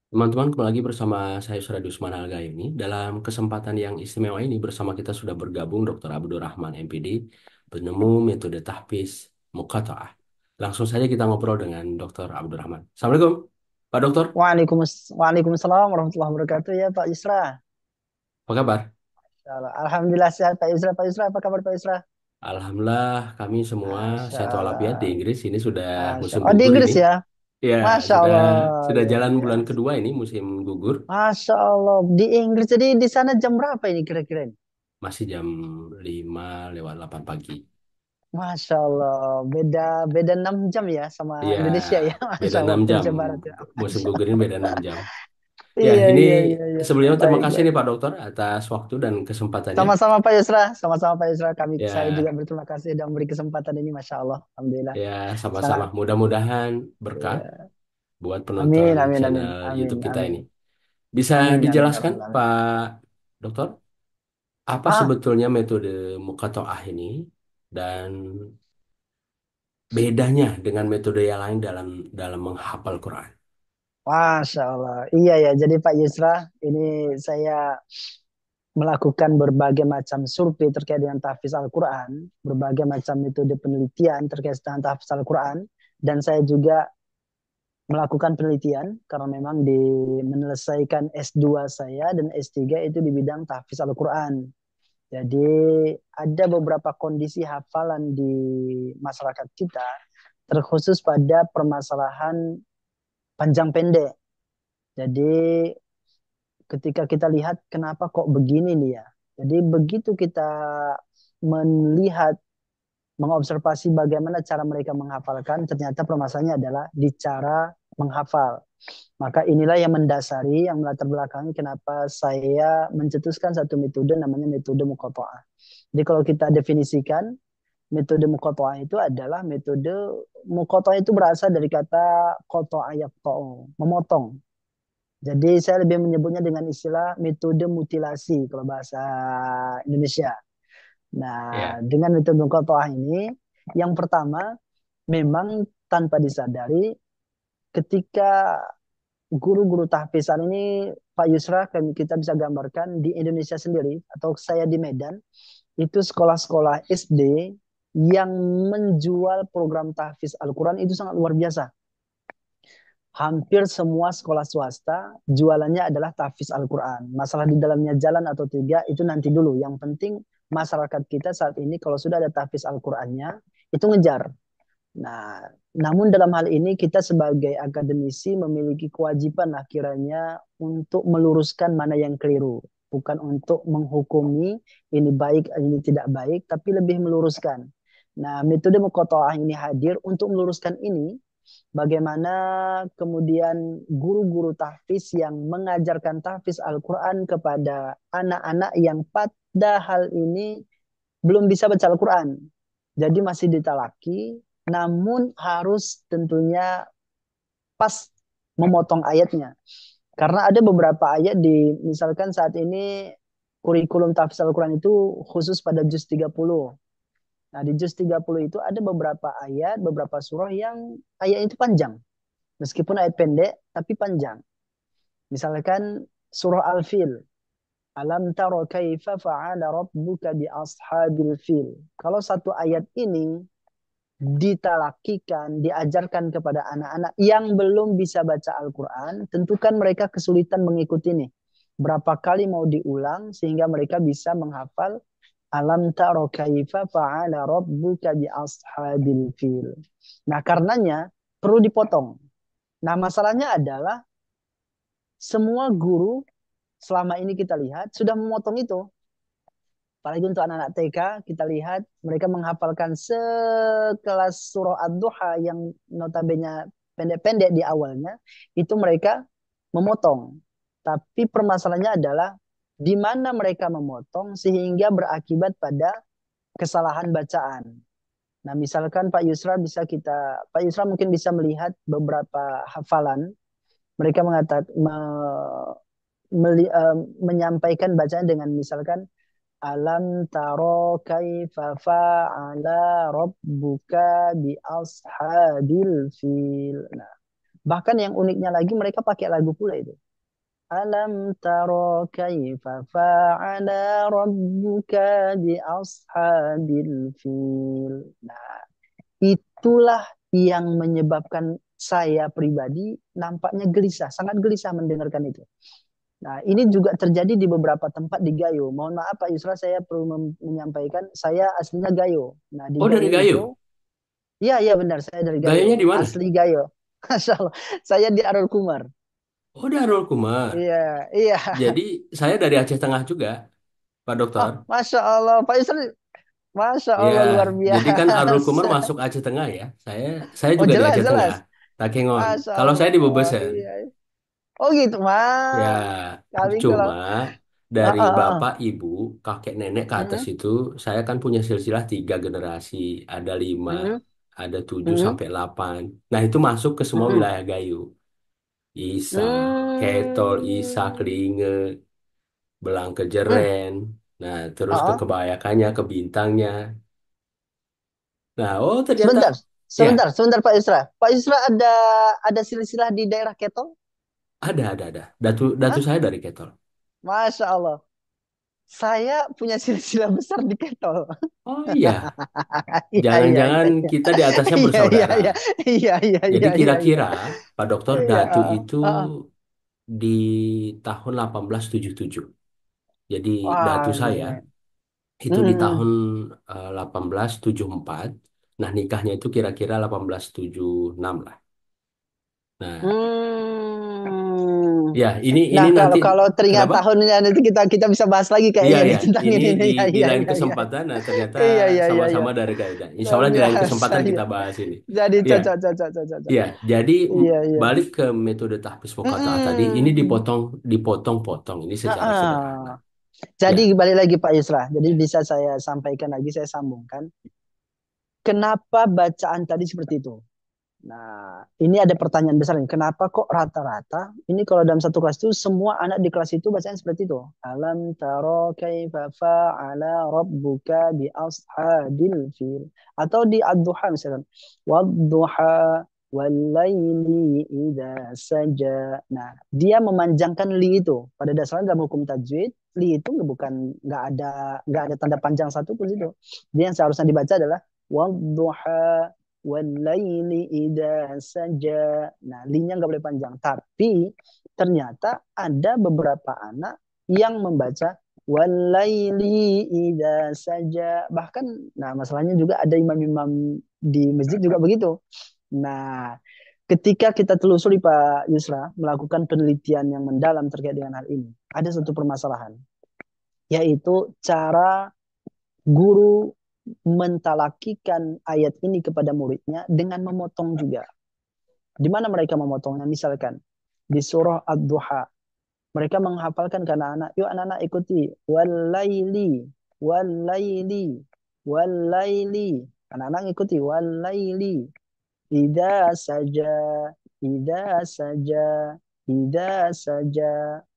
Teman-teman, kembali lagi bersama saya Suradi Usman Algaini. Dalam kesempatan yang istimewa ini bersama kita sudah bergabung Dr. Abdurrahman MPD, penemu metode tahfiz muqatta'ah. Langsung saja kita ngobrol dengan Dr. Abdurrahman. Assalamualaikum, Pak Dokter. Waalaikumsalam warahmatullahi wabarakatuh ya Pak Yusra. Apa kabar? Alhamdulillah sehat Pak Yusra. Pak Yusra apa kabar Pak Yusra? Alhamdulillah, kami semua Masya sehat walafiat di Allah. Inggris. Ini sudah Masya musim Allah. Oh di gugur ini. Inggris ya? Ya, Masya sudah Allah. sudah Luar jalan bulan biasa. kedua ini musim gugur. Masya Allah. Di Inggris jadi di sana jam berapa ini kira-kira ini? Masih jam 5 lewat 8 pagi. Masya Allah. Beda beda 6 jam ya sama Iya, Indonesia ya. Masya beda Allah, 6 waktu jam. Indonesia Barat ya. Musim Masya gugur ini Allah. beda 6 jam. Ya, Iya, ini iya, iya, iya. sebelumnya terima Baik, kasih baik. nih Pak Dokter atas waktu dan kesempatannya. Sama-sama Pak Yusra. Sama-sama Pak Yusra. Saya juga Ya, berterima kasih dan memberi kesempatan ini. Masya Allah. Alhamdulillah. ya sama-sama. Sangat. Mudah-mudahan berkah Ya. buat Amin, penonton amin, amin, channel amin, YouTube kita amin, ini. Bisa amin, amin, ya dijelaskan Rabbal alamin. Pak Dokter, apa Ah, sebetulnya metode Muqatta'ah ini dan bedanya dengan metode yang lain dalam dalam menghafal Quran? Masya Allah. Iya ya, jadi Pak Yusra, ini saya melakukan berbagai macam survei terkait dengan tahfiz Al-Quran, berbagai macam metode penelitian terkait dengan tahfiz Al-Quran, dan saya juga melakukan penelitian karena memang di menyelesaikan S2 saya dan S3 itu di bidang tahfiz Al-Quran. Jadi ada beberapa kondisi hafalan di masyarakat kita terkhusus pada permasalahan panjang pendek. Jadi ketika kita lihat kenapa kok begini nih ya. Jadi begitu kita melihat, mengobservasi bagaimana cara mereka menghafalkan, ternyata permasalahannya adalah di cara menghafal. Maka inilah yang mendasari, yang melatar belakangi kenapa saya mencetuskan satu metode namanya metode muqatta'ah. Jadi kalau kita definisikan, metode muqatta'ah itu adalah metode muqatta'ah itu berasal dari kata qata'a yaqta'u, memotong. Jadi saya lebih menyebutnya dengan istilah metode mutilasi kalau bahasa Indonesia. Nah, Ya, dengan metode muqatta'ah ini, yang pertama memang tanpa disadari ketika guru-guru tahfizan ini Pak Yusra kita bisa gambarkan di Indonesia sendiri atau saya di Medan itu sekolah-sekolah SD yang menjual program tahfiz Al-Quran itu sangat luar biasa. Hampir semua sekolah swasta jualannya adalah tahfiz Al-Quran. Masalah di dalamnya jalan atau tidak itu nanti dulu. Yang penting masyarakat kita saat ini kalau sudah ada tahfiz Al-Qurannya itu ngejar. Nah, namun dalam hal ini kita sebagai akademisi memiliki kewajiban lah kiranya untuk meluruskan mana yang keliru. Bukan untuk menghukumi ini baik, ini tidak baik, tapi lebih meluruskan. Nah, metode muqatta'ah ini hadir untuk meluruskan ini. Bagaimana kemudian guru-guru tahfiz yang mengajarkan tahfiz Al-Quran kepada anak-anak yang pada hal ini belum bisa baca Al-Quran. Jadi masih ditalaki, namun harus tentunya pas memotong ayatnya. Karena ada beberapa ayat di, misalkan saat ini kurikulum tahfiz Al-Quran itu khusus pada juz 30. Nah di juz 30 itu ada beberapa ayat, beberapa surah yang ayat itu panjang. Meskipun ayat pendek, tapi panjang. Misalkan surah Al-Fil. Alam taro kaifa fa'ala rabbuka bi ashabil fil. Kalau satu ayat ini ditalakikan, diajarkan kepada anak-anak yang belum bisa baca Al-Quran, tentukan mereka kesulitan mengikuti ini. Berapa kali mau diulang sehingga mereka bisa menghafal Alam taro kaifa fa'ala rabbuka bi ashabil fil. Nah, karenanya perlu dipotong. Nah, masalahnya adalah semua guru selama ini kita lihat sudah memotong itu. Apalagi untuk anak-anak TK, kita lihat mereka menghafalkan sekelas surah Ad-Duha yang notabene pendek-pendek di awalnya, itu mereka memotong. Tapi permasalahannya adalah di mana mereka memotong sehingga berakibat pada kesalahan bacaan. Nah, misalkan Pak Yusra mungkin bisa melihat beberapa hafalan. Mereka mengatakan menyampaikan bacaan dengan misalkan Alam taro kaifa fa'ala rabbuka bi ashabil fil. Nah, Bahkan yang uniknya lagi mereka pakai lagu pula itu. Alam taro kaifa fa'ala rabbuka bi ashabil fil. Nah, itulah yang menyebabkan saya pribadi nampaknya gelisah, sangat gelisah mendengarkan itu. Nah, ini juga terjadi di beberapa tempat di Gayo. Mohon maaf Pak Yusra, saya perlu menyampaikan, saya aslinya Gayo. Nah, di Oh, dari Gayo Gayo. itu, iya, iya benar, saya dari Gayonya Gayo, di mana? asli Gayo. Masya Allah, saya di Arul Kumar. Oh, Darul Kumar. Iya, iya. Jadi saya dari Aceh Tengah juga, Pak Oh, Dokter. Masya Allah, Pak Yusra, Masya Ya, Allah luar jadi kan Arul Kumar biasa. masuk Aceh Tengah ya. Saya Oh, juga di jelas, Aceh Tengah, jelas. Takengon. Masya Kalau saya di Allah, Bebesen. iya. Oh gitu, Ya, kami kalau, cuma ah, dari ah, ah, ah. bapak, ibu, kakek, nenek ke atas Mm-mm, itu, saya kan punya silsilah 3 generasi. Ada 5, mm-mm, ada 7 mm-mm, sampai 8. Nah, itu masuk ke semua mm-mm. wilayah Gayo. Isa, Ketol, Isa, Hmm. Kelinge, Belang Hmm. Kejeren. Nah, terus ke Ah, Kebayakannya, ke Bintangnya. Nah, oh ternyata, sebentar, ya sebentar, sebentar Pak Yusra. Pak Yusra ada silsilah di daerah Ketong? ada. Datu Hah? saya dari Ketol. Masya Allah. Saya punya silsilah besar di Ketol. Oh iya, Iya, iya, iya, jangan-jangan iya. kita di atasnya Iya, iya, bersaudara. iya. Iya, iya, Jadi iya, iya, iya. kira-kira Pak Dokter Iya, Datu itu ah. di tahun 1877. Jadi Datu Wah, saya nenek. itu di Hmm. tahun 1874. Nah, nikahnya itu kira-kira 1876 lah. Nah, Hmm. ya ini Nah, kalau nanti kalau teringat kenapa? tahunnya nanti kita bisa bahas lagi Iya kayaknya ya, nih tentang ini ini nih. di Ya, di iya, lain iya, iya. kesempatan. Nah, ternyata Iya, iya, iya, iya. sama-sama dari Garuda. Insya Luar Allah di lain biasa kesempatan ya. kita bahas ini. Jadi Iya, cocok, cocok, cocok, cocok. iya. Jadi Iya, iya. balik ke metode tahfiz muqatta'ah tadi, ini Mm-mm. dipotong-potong ini secara sederhana. Ah. Ya, Jadi balik lagi Pak Yusra. Jadi ya. bisa saya sampaikan lagi, saya sambungkan. Kenapa bacaan tadi seperti itu? Nah, ini ada pertanyaan besar nih. Kenapa kok rata-rata ini kalau dalam satu kelas itu semua anak di kelas itu bacaan seperti itu? Alam taro kaifa fa'ala rabbuka bi ashabil fil. Atau di ad-duha misalkan. Wad-duha wal laili idza saja. Nah, dia memanjangkan li itu. Pada dasarnya dalam hukum tajwid, li itu nggak ada tanda panjang satu pun itu. Dia yang seharusnya dibaca adalah wad-duha walaili idza saja. Nah, linya nggak boleh panjang. Tapi ternyata ada beberapa anak yang membaca walaili idza saja. Bahkan, nah masalahnya juga ada imam-imam di masjid juga begitu. Nah, ketika kita telusuri Pak Yusra melakukan penelitian yang mendalam terkait dengan hal ini, ada satu permasalahan, yaitu cara guru mentalakikan ayat ini kepada muridnya dengan memotong juga. Di mana mereka memotongnya? Misalkan di surah Ad-Duha, mereka menghafalkan ke anak-anak, yuk anak-anak ikuti, walaili, walaili, walaili. Anak-anak ikuti, walaili, ida saja, ida saja, ida saja.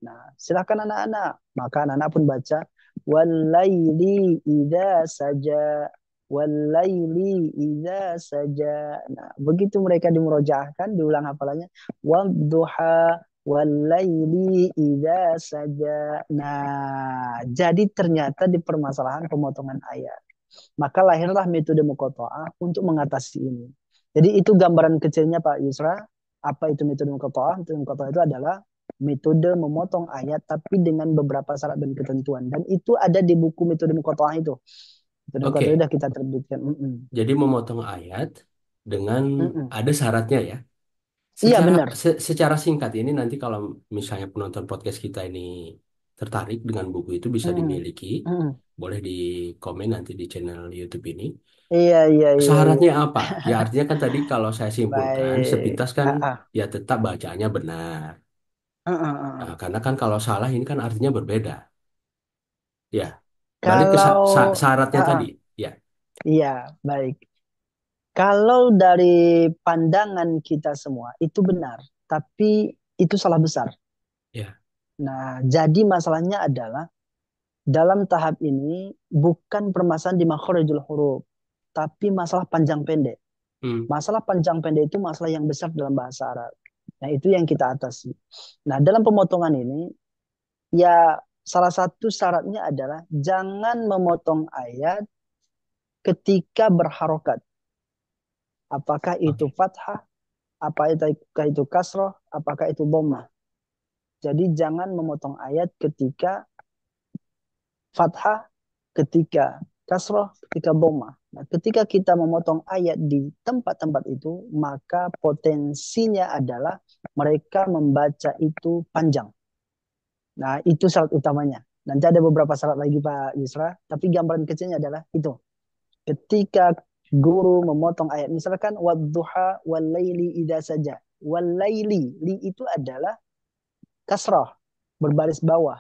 Nah, silakan anak-anak. Maka anak-anak pun baca, walaili ida saja, walaili ida saja. Nah, begitu mereka dimurojaahkan, diulang hafalannya, wadduha walaili ida saja. Nah, jadi ternyata di permasalahan pemotongan ayat. Maka lahirlah metode muqatta'ah untuk mengatasi ini. Jadi itu gambaran kecilnya Pak Yusra. Apa itu metode muqatta'ah? Metode muqatta'ah itu adalah metode memotong ayat tapi dengan beberapa syarat dan ketentuan. Dan itu ada di buku metode muqatta'ah itu. Metode muqatta'ah Oke. sudah kita terbitkan. Mm-mm. Jadi memotong ayat dengan Mm-mm. ada syaratnya ya. Iya benar. Secara singkat ini nanti kalau misalnya penonton podcast kita ini tertarik dengan buku itu bisa Mm-mm. dimiliki, Mm-mm. boleh di komen nanti di channel YouTube ini. Iya, iya, iya, iya. Syaratnya apa? Ya artinya kan tadi kalau saya simpulkan, Baik. sepintas kan Ah, ah. ya tetap bacaannya benar. Ah, ah, ah, Nah, ah. karena kan kalau salah ini kan artinya berbeda. Ya, balik ke Kalau syaratnya ah, tadi. ah. Ya, Iya, baik. Kalau dari pandangan kita semua itu benar, tapi itu salah besar. ya. Nah, jadi masalahnya adalah dalam tahap ini bukan permasalahan di makharijul huruf, tapi masalah panjang pendek. Hmm, Masalah panjang pendek itu masalah yang besar dalam bahasa Arab. Nah, itu yang kita atasi. Nah, dalam pemotongan ini, ya salah satu syaratnya adalah jangan memotong ayat ketika berharokat. Apakah itu Oke. fathah, apakah itu kasroh, apakah itu dhammah. Jadi jangan memotong ayat ketika fathah, ketika kasroh, ketika dhammah. Nah, ketika kita memotong ayat di tempat-tempat itu, maka potensinya adalah mereka membaca itu panjang. Nah, itu syarat utamanya. Nanti ada beberapa syarat lagi Pak Yusra, tapi gambaran kecilnya adalah itu. Ketika guru memotong ayat, misalkan wadduha walaili idza saja. Walaili, li itu adalah kasrah, berbaris bawah.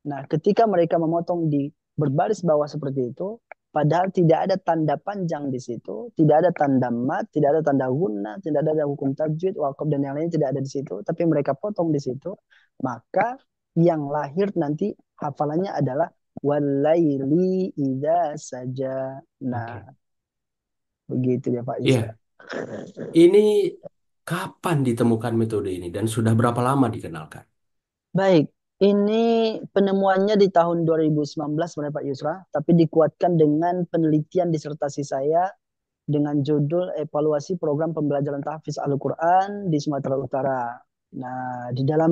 Nah, ketika mereka memotong di berbaris bawah seperti itu, padahal tidak ada tanda panjang di situ, tidak ada tanda mat, tidak ada tanda guna, tidak ada hukum tajwid, wakaf dan yang lain tidak ada di situ, tapi mereka potong di situ, maka yang lahir nanti hafalannya adalah walaili idza saja. Nah, Oke. begitu ya Pak Yusra. Iya, ini kapan ditemukan metode ini dan sudah berapa lama dikenalkan? Baik, ini penemuannya di tahun 2019 sebenarnya Pak Yusra, tapi dikuatkan dengan penelitian disertasi saya dengan judul Evaluasi Program Pembelajaran Tahfiz Al-Quran di Sumatera Utara. Nah, di dalam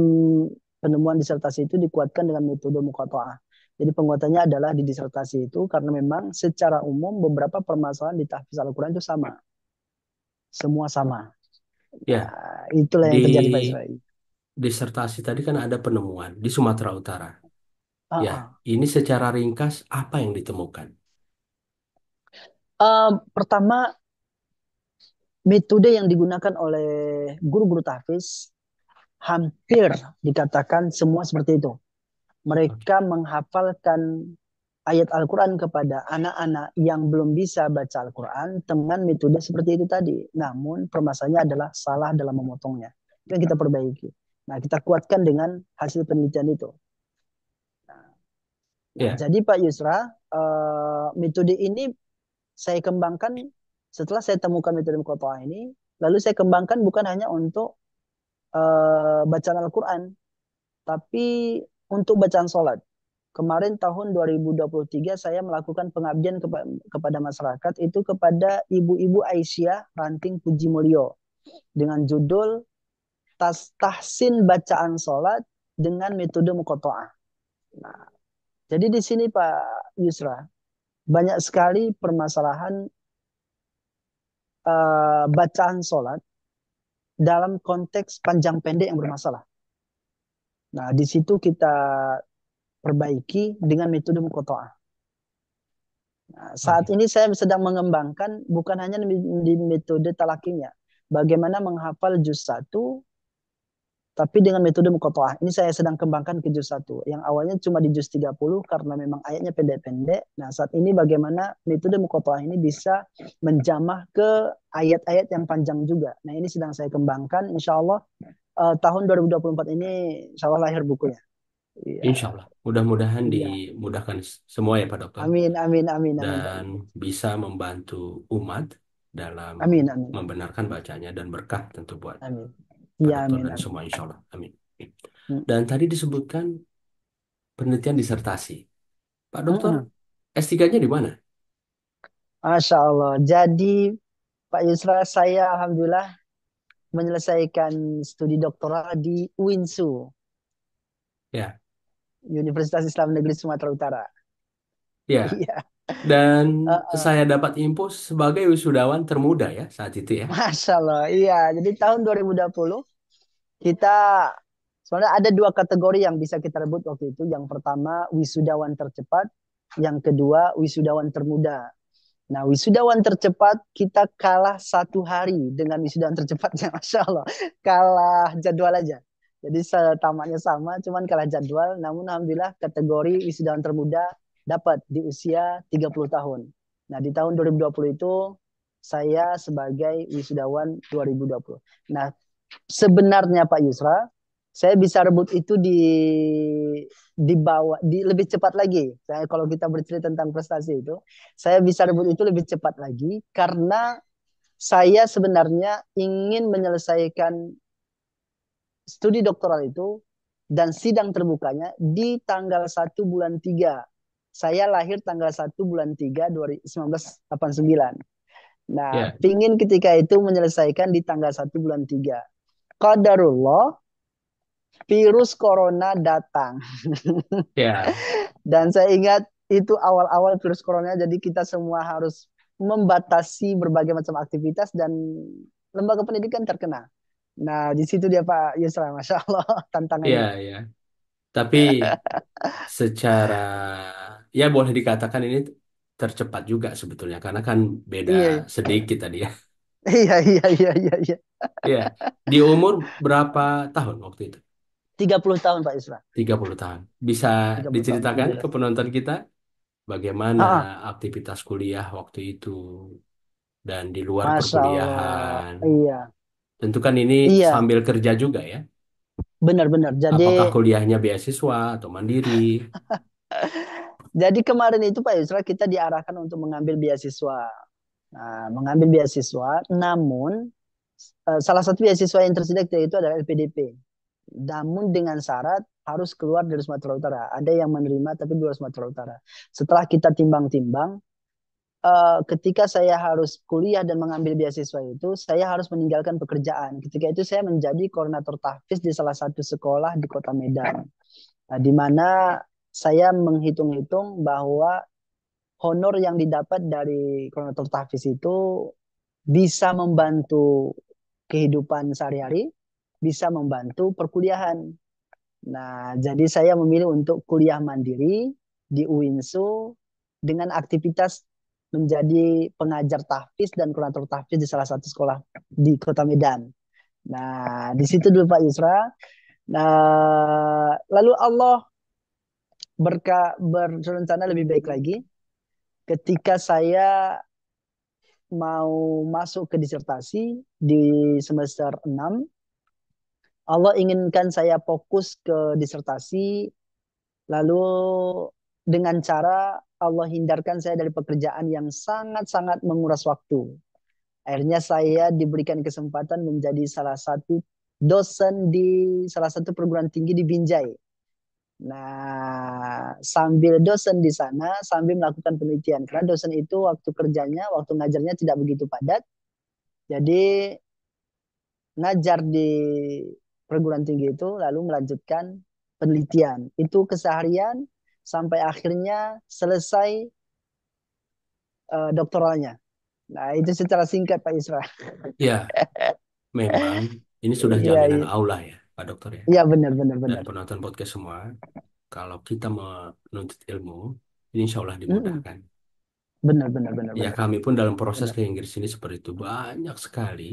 penemuan disertasi itu dikuatkan dengan metode muqatta'ah. Jadi penguatannya adalah di disertasi itu karena memang secara umum beberapa permasalahan di tahfiz Al-Quran itu sama. Semua sama. Ya, Nah, itulah di yang terjadi Pak Yusra. disertasi tadi kan ada penemuan di Sumatera Utara. Ah, Ya, ah. ini secara ringkas apa yang ditemukan? Pertama, metode yang digunakan oleh guru-guru tahfiz hampir dikatakan semua seperti itu. Oke. Mereka menghafalkan ayat Al-Quran kepada anak-anak yang belum bisa baca Al-Quran dengan metode seperti itu tadi. Namun permasalahannya adalah salah dalam memotongnya. Itu yang kita perbaiki. Nah, kita kuatkan dengan hasil penelitian itu. Nah, Ya, jadi Pak Yusra, metode ini saya kembangkan setelah saya temukan metode Muqatta'ah ini, lalu saya kembangkan bukan hanya untuk bacaan Al-Quran, tapi untuk bacaan sholat. Kemarin tahun 2023 saya melakukan pengabdian kepada masyarakat itu kepada Ibu-ibu Aisyah Ranting Puji Mulyo dengan judul Tahsin Bacaan Sholat dengan metode Muqatta'ah. Nah, jadi di sini Pak Yusra banyak sekali permasalahan bacaan sholat dalam konteks panjang pendek yang bermasalah. Nah, di situ kita perbaiki dengan metode Muqatta'ah. Nah, saat oke. ini saya sedang mengembangkan bukan hanya di metode talakinya, bagaimana menghafal juz satu tapi dengan metode muqatta'ah. Ini saya sedang kembangkan ke juz satu. Yang awalnya cuma di juz 30 karena memang ayatnya pendek-pendek. Nah, saat ini bagaimana metode muqatta'ah ini bisa menjamah ke ayat-ayat yang panjang juga. Nah, ini sedang saya kembangkan. Insya Allah tahun 2024 ini insya Allah lahir bukunya. Iya, Insya Allah. Mudah-mudahan iya. dimudahkan semua ya Pak Dokter Amin, amin, amin, amin, Pak. dan bisa membantu umat dalam Amin, amin, amin. membenarkan bacanya dan berkah tentu buat Amin. Pak Iya, Dokter amin, dan amin. semua insya Allah. Amin. Dan Mm-mm. tadi disebutkan penelitian disertasi. Pak Dokter, Mm-mm. S3-nya di mana? Masya Allah. Jadi Pak Yusra, saya Alhamdulillah menyelesaikan studi doktoral di UINSU, Ya, Universitas Islam Negeri Sumatera Utara. ya. Iya. Dan Uh-uh. saya dapat info sebagai wisudawan termuda ya saat itu ya. Masya Allah. Iya. Jadi tahun 2020 kita sebenarnya ada dua kategori yang bisa kita rebut waktu itu. Yang pertama wisudawan tercepat, yang kedua wisudawan termuda. Nah, wisudawan tercepat kita kalah 1 hari dengan wisudawan tercepatnya, masya Allah, kalah jadwal aja. Jadi tamatnya sama, cuman kalah jadwal. Namun alhamdulillah kategori wisudawan termuda dapat di usia 30 tahun. Nah, di tahun 2020 itu saya sebagai wisudawan 2020. Nah, sebenarnya Pak Yusra, saya bisa rebut itu di bawah di lebih cepat lagi. Saya kalau kita bercerita tentang prestasi itu, saya bisa rebut itu lebih cepat lagi karena saya sebenarnya ingin menyelesaikan studi doktoral itu dan sidang terbukanya di tanggal 1 bulan 3. Saya lahir tanggal 1 bulan 3 1989. Nah, Ya, pingin ketika itu menyelesaikan di tanggal 1 bulan 3. Qadarullah, virus corona datang. ya, Dan saya ingat itu awal-awal virus corona, jadi kita semua harus membatasi berbagai macam aktivitas dan lembaga pendidikan terkena. Nah, di situ dia Pak Yusra, Masya Allah, ya, tantangannya. ya. Tapi secara ya boleh dikatakan ini tercepat juga sebetulnya karena kan beda Iya, sedikit tadi ya. iya, iya, iya, iya, iya. Iya. Di umur berapa tahun waktu itu? 30 tahun Pak Yusra, 30 tahun. Bisa 30 tahun, diceritakan ke Alhamdulillah. penonton kita bagaimana Ah, ah, aktivitas kuliah waktu itu dan di luar Masya Allah, perkuliahan. iya, Tentu kan ini iya, sambil kerja juga ya. benar-benar. Apakah Jadi, kuliahnya beasiswa atau mandiri? jadi kemarin itu Pak Yusra kita diarahkan untuk mengambil beasiswa. Nah, mengambil beasiswa, namun salah satu beasiswa yang tersedia itu adalah LPDP. Namun dengan syarat harus keluar dari Sumatera Utara. Ada yang menerima tapi di luar Sumatera Utara. Setelah kita timbang-timbang, ketika saya harus kuliah dan mengambil beasiswa itu, saya harus meninggalkan pekerjaan. Ketika itu saya menjadi koordinator tahfiz di salah satu sekolah di Kota Medan. Nah, di mana saya menghitung-hitung bahwa honor yang didapat dari koordinator tahfiz itu bisa membantu kehidupan sehari-hari, bisa membantu perkuliahan. Nah, jadi saya memilih untuk kuliah mandiri di UINSU dengan aktivitas menjadi pengajar tahfiz dan kurator tahfiz di salah satu sekolah di Kota Medan. Nah, di situ dulu Pak Yusra. Nah, lalu Allah berencana lebih baik lagi ketika saya mau masuk ke disertasi di semester 6. Allah inginkan saya fokus ke disertasi, lalu dengan cara Allah hindarkan saya dari pekerjaan yang sangat-sangat menguras waktu. Akhirnya saya diberikan kesempatan menjadi salah satu dosen di salah satu perguruan tinggi di Binjai. Nah, sambil dosen di sana, sambil melakukan penelitian. Karena dosen itu waktu kerjanya, waktu ngajarnya tidak begitu padat. Jadi ngajar di perguruan tinggi itu, lalu melanjutkan penelitian. Itu keseharian sampai akhirnya selesai doktoralnya. Nah, itu secara singkat Pak Isra. Ya, memang ini sudah Iya, jaminan iya. Allah ya, Pak Dokter ya. Iya, benar, benar, Dan benar. penonton podcast semua, kalau kita menuntut ilmu, ini insya Allah Mm-mm. dimudahkan. Benar, benar, benar, Ya, benar. kami pun dalam proses Benar. ke Inggris ini seperti itu. Banyak sekali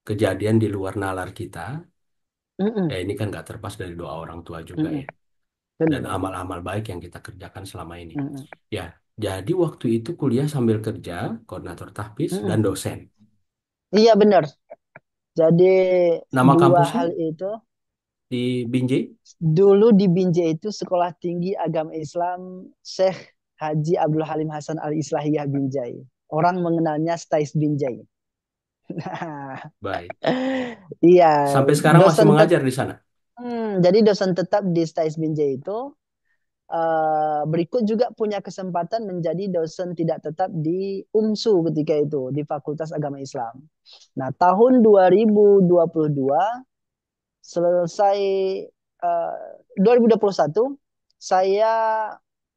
kejadian di luar nalar kita. Ya, Mm-mm. ini kan nggak terlepas dari doa orang tua juga Mm-mm. ya. Dan Benar, benar. amal-amal baik yang kita kerjakan selama ini. Mm-mm. Ya, jadi waktu itu kuliah sambil kerja, koordinator tahfiz, dan Mm-mm. dosen. Iya, benar. Jadi Nama dua kampusnya hal itu di Binjai? dulu di Binjai itu Sekolah Tinggi Agama Islam Syekh Haji Abdul Halim Hasan Al Islahiyah Binjai. Orang mengenalnya Stais Binjai. Nah, Baik. iya, Sampai sekarang masih dosen mengajar di sana. jadi dosen tetap di Stais Binjai itu berikut juga punya kesempatan menjadi dosen tidak tetap di UMSU ketika itu di Fakultas Agama Islam. Nah, tahun 2022 selesai 2021 saya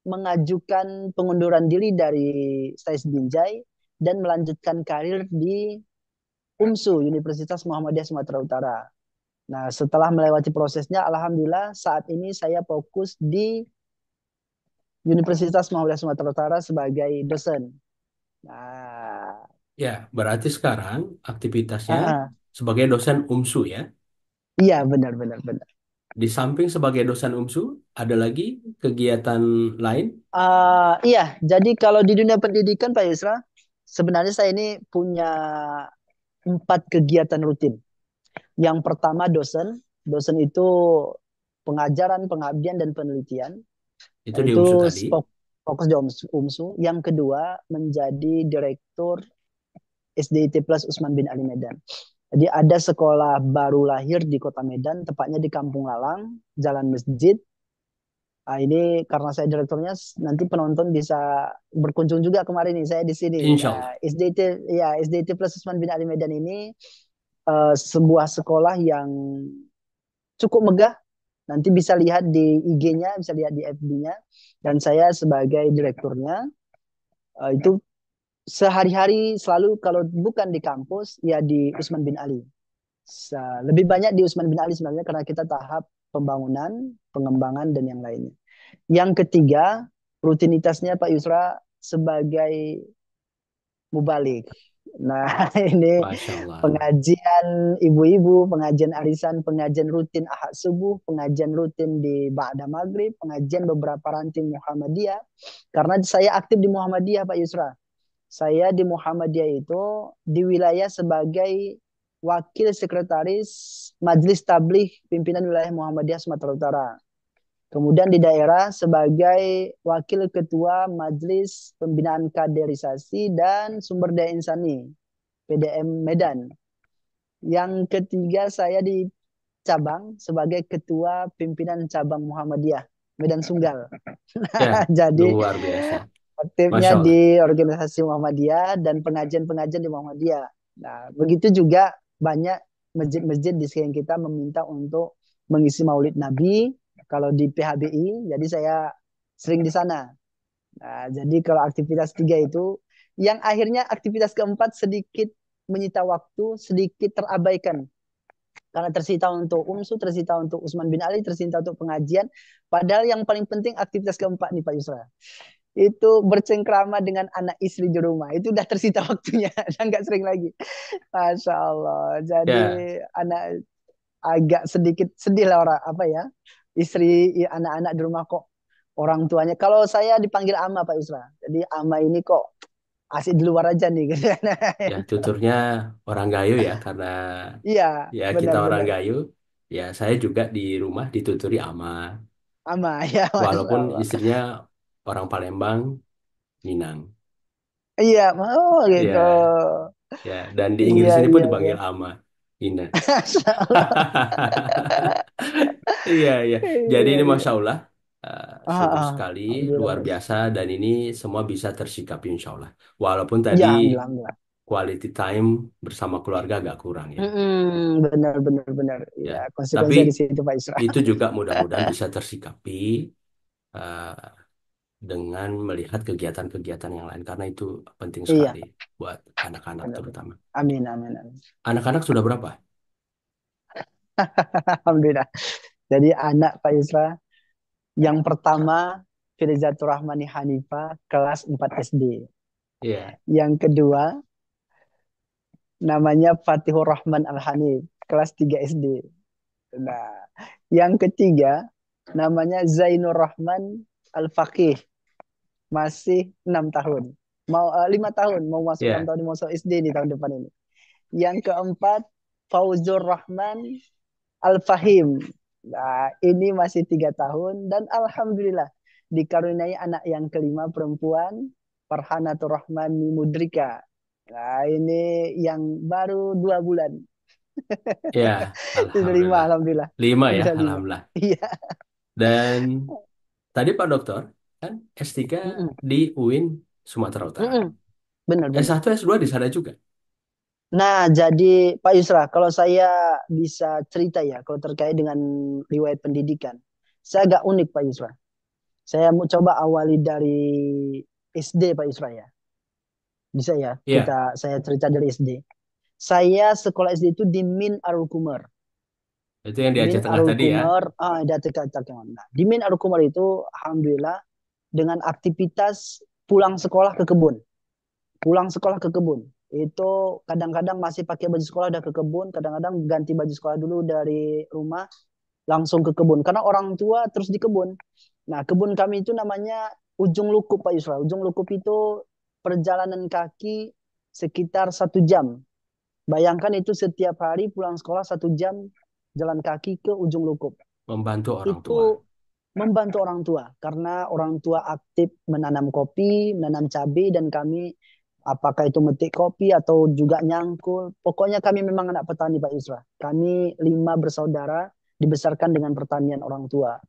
mengajukan pengunduran diri dari Stais Binjai dan melanjutkan karir di UMSU Universitas Muhammadiyah Sumatera Utara. Nah, setelah melewati prosesnya, alhamdulillah saat ini saya fokus di Universitas Muhammadiyah Sumatera Utara sebagai dosen. Nah, Ya, berarti sekarang ah, aktivitasnya ah. sebagai dosen UMSU ya. Iya, benar, benar, benar. Di samping sebagai dosen UMSU, ada lagi kegiatan lain? Iya, jadi kalau di dunia pendidikan Pak Yusra, sebenarnya saya ini punya 4 kegiatan rutin. Yang pertama dosen, dosen itu pengajaran, pengabdian, dan penelitian. Itu Nah, di itu UMSU tadi. fokus di UMSU. Yang kedua menjadi direktur SDIT Plus Usman bin Ali Medan. Jadi ada sekolah baru lahir di Kota Medan, tepatnya di Kampung Lalang, Jalan Masjid. Ini karena saya direkturnya, nanti penonton bisa berkunjung juga kemarin nih saya di sini. Insya Allah. SDT ya SDT Plus Usman bin Ali Medan ini sebuah sekolah yang cukup megah. Nanti bisa lihat di IG-nya, bisa lihat di FB-nya. Dan saya sebagai direkturnya itu sehari-hari selalu kalau bukan di kampus ya di Usman bin Ali. Lebih banyak di Usman bin Ali sebenarnya karena kita tahap pembangunan, pengembangan dan yang lainnya. Yang ketiga, rutinitasnya Pak Yusra sebagai mubalik. Nah, ini Masya Allah. pengajian ibu-ibu, pengajian arisan, pengajian rutin ahad subuh, pengajian rutin di Ba'da Maghrib, pengajian beberapa ranting Muhammadiyah. Karena saya aktif di Muhammadiyah, Pak Yusra. Saya di Muhammadiyah itu di wilayah sebagai wakil sekretaris Majelis Tabligh Pimpinan Wilayah Muhammadiyah Sumatera Utara. Kemudian di daerah sebagai wakil ketua Majelis Pembinaan Kaderisasi dan Sumber Daya Insani PDM Medan. Yang ketiga saya di cabang sebagai ketua pimpinan cabang Muhammadiyah Medan Sunggal. Ya, Jadi luar biasa. aktifnya Masya Allah. di organisasi Muhammadiyah dan pengajian-pengajian di Muhammadiyah. Nah, begitu juga banyak masjid-masjid di sekitar kita meminta untuk mengisi Maulid Nabi. Kalau di PHBI, jadi saya sering di sana. Nah, jadi kalau aktivitas tiga itu, yang akhirnya aktivitas keempat sedikit menyita waktu, sedikit terabaikan. Karena tersita untuk UMSU, tersita untuk Usman bin Ali, tersita untuk pengajian. Padahal yang paling penting aktivitas keempat nih Pak Yusra itu bercengkrama dengan anak istri di rumah itu udah tersita waktunya dan nggak sering lagi. Masya Allah, jadi Ya, anak agak sedikit sedih lah orang apa ya, istri anak-anak di rumah kok orang tuanya, kalau saya dipanggil ama Pak Yusra, jadi ama ini kok asik di luar aja nih gitu. ya tuturnya orang Gayo ya, karena Iya, ya kita orang benar-benar Gayo. Ya saya juga di rumah dituturi ama. ama ya. Masya Walaupun Allah. istrinya orang Palembang, Minang. Iya, mau gitu. Ya, ya. Dan di Iya, Inggris ini pun iya, iya. dipanggil ama. Ina. Masya Allah. Iya, iya. Jadi Iya, ini iya. Masya Allah, sungguh sekali, Alhamdulillah, luar Pak Yusra. biasa, dan ini semua bisa tersikapi Insya Allah. Walaupun tadi Ya, alhamdulillah, alhamdulillah. quality time bersama keluarga agak kurang ya. Benar, benar, benar. Ya, Ya, tapi konsekuensinya di situ, Pak Isra. itu juga mudah-mudahan bisa tersikapi eh, dengan melihat kegiatan-kegiatan yang lain, karena itu penting Iya, sekali buat anak-anak benar, benar. terutama. Amin, amin, amin. Anak-anak sudah berapa? Alhamdulillah. Jadi anak Pak Isra, yang pertama Firizatur Rahmani Hanifah, kelas 4 SD. Iya, Yang kedua, namanya Fatihur Rahman Al-Hanif, kelas 3 SD. Nah, yang ketiga, namanya Zainur Rahman Al-Faqih, masih 6 tahun. Mau 5 tahun, mau masuk 6 iya, tahun, mau masuk SD di tahun depan ini. Yang keempat, Fauzur Rahman Al-Fahim. Nah, ini masih 3 tahun dan alhamdulillah dikaruniai anak yang kelima perempuan, Farhanatur Rahmani Mudrika. Nah, ini yang baru 2 bulan. iya. Sudah lima, Alhamdulillah. alhamdulillah. 5 ya, Sudah 5. alhamdulillah. Iya. Dan tadi Pak Dokter kan S3 Mm-mm. di UIN Sumatera Utara. Mm-mm. Benar, benar. S1 S2 di sana juga. Nah, jadi Pak Yusra, kalau saya bisa cerita ya, kalau terkait dengan riwayat pendidikan, saya agak unik Pak Yusra. Saya mau coba awali dari SD Pak Yusra ya. Bisa ya, Iya, saya cerita dari SD. Saya sekolah SD itu di Min Arul Kumar. itu yang di Aceh Min Tengah Arul tadi ya. Kumar, ada dekat-dekat. Nah, di Min Arul Kumar itu, alhamdulillah, dengan aktivitas pulang sekolah ke kebun. Pulang sekolah ke kebun. Itu kadang-kadang masih pakai baju sekolah udah ke kebun, kadang-kadang ganti baju sekolah dulu dari rumah langsung ke kebun. Karena orang tua terus di kebun. Nah, kebun kami itu namanya Ujung Lukup Pak Yusra. Ujung Lukup itu perjalanan kaki sekitar 1 jam. Bayangkan itu setiap hari pulang sekolah 1 jam jalan kaki ke Ujung Lukup. Membantu orang tua. Itu membantu orang tua karena orang tua aktif menanam kopi, menanam cabai dan kami Apakah itu metik kopi atau juga nyangkul. Pokoknya kami memang anak petani Pak Yusra. Kami 5 bersaudara dibesarkan dengan pertanian orang tua.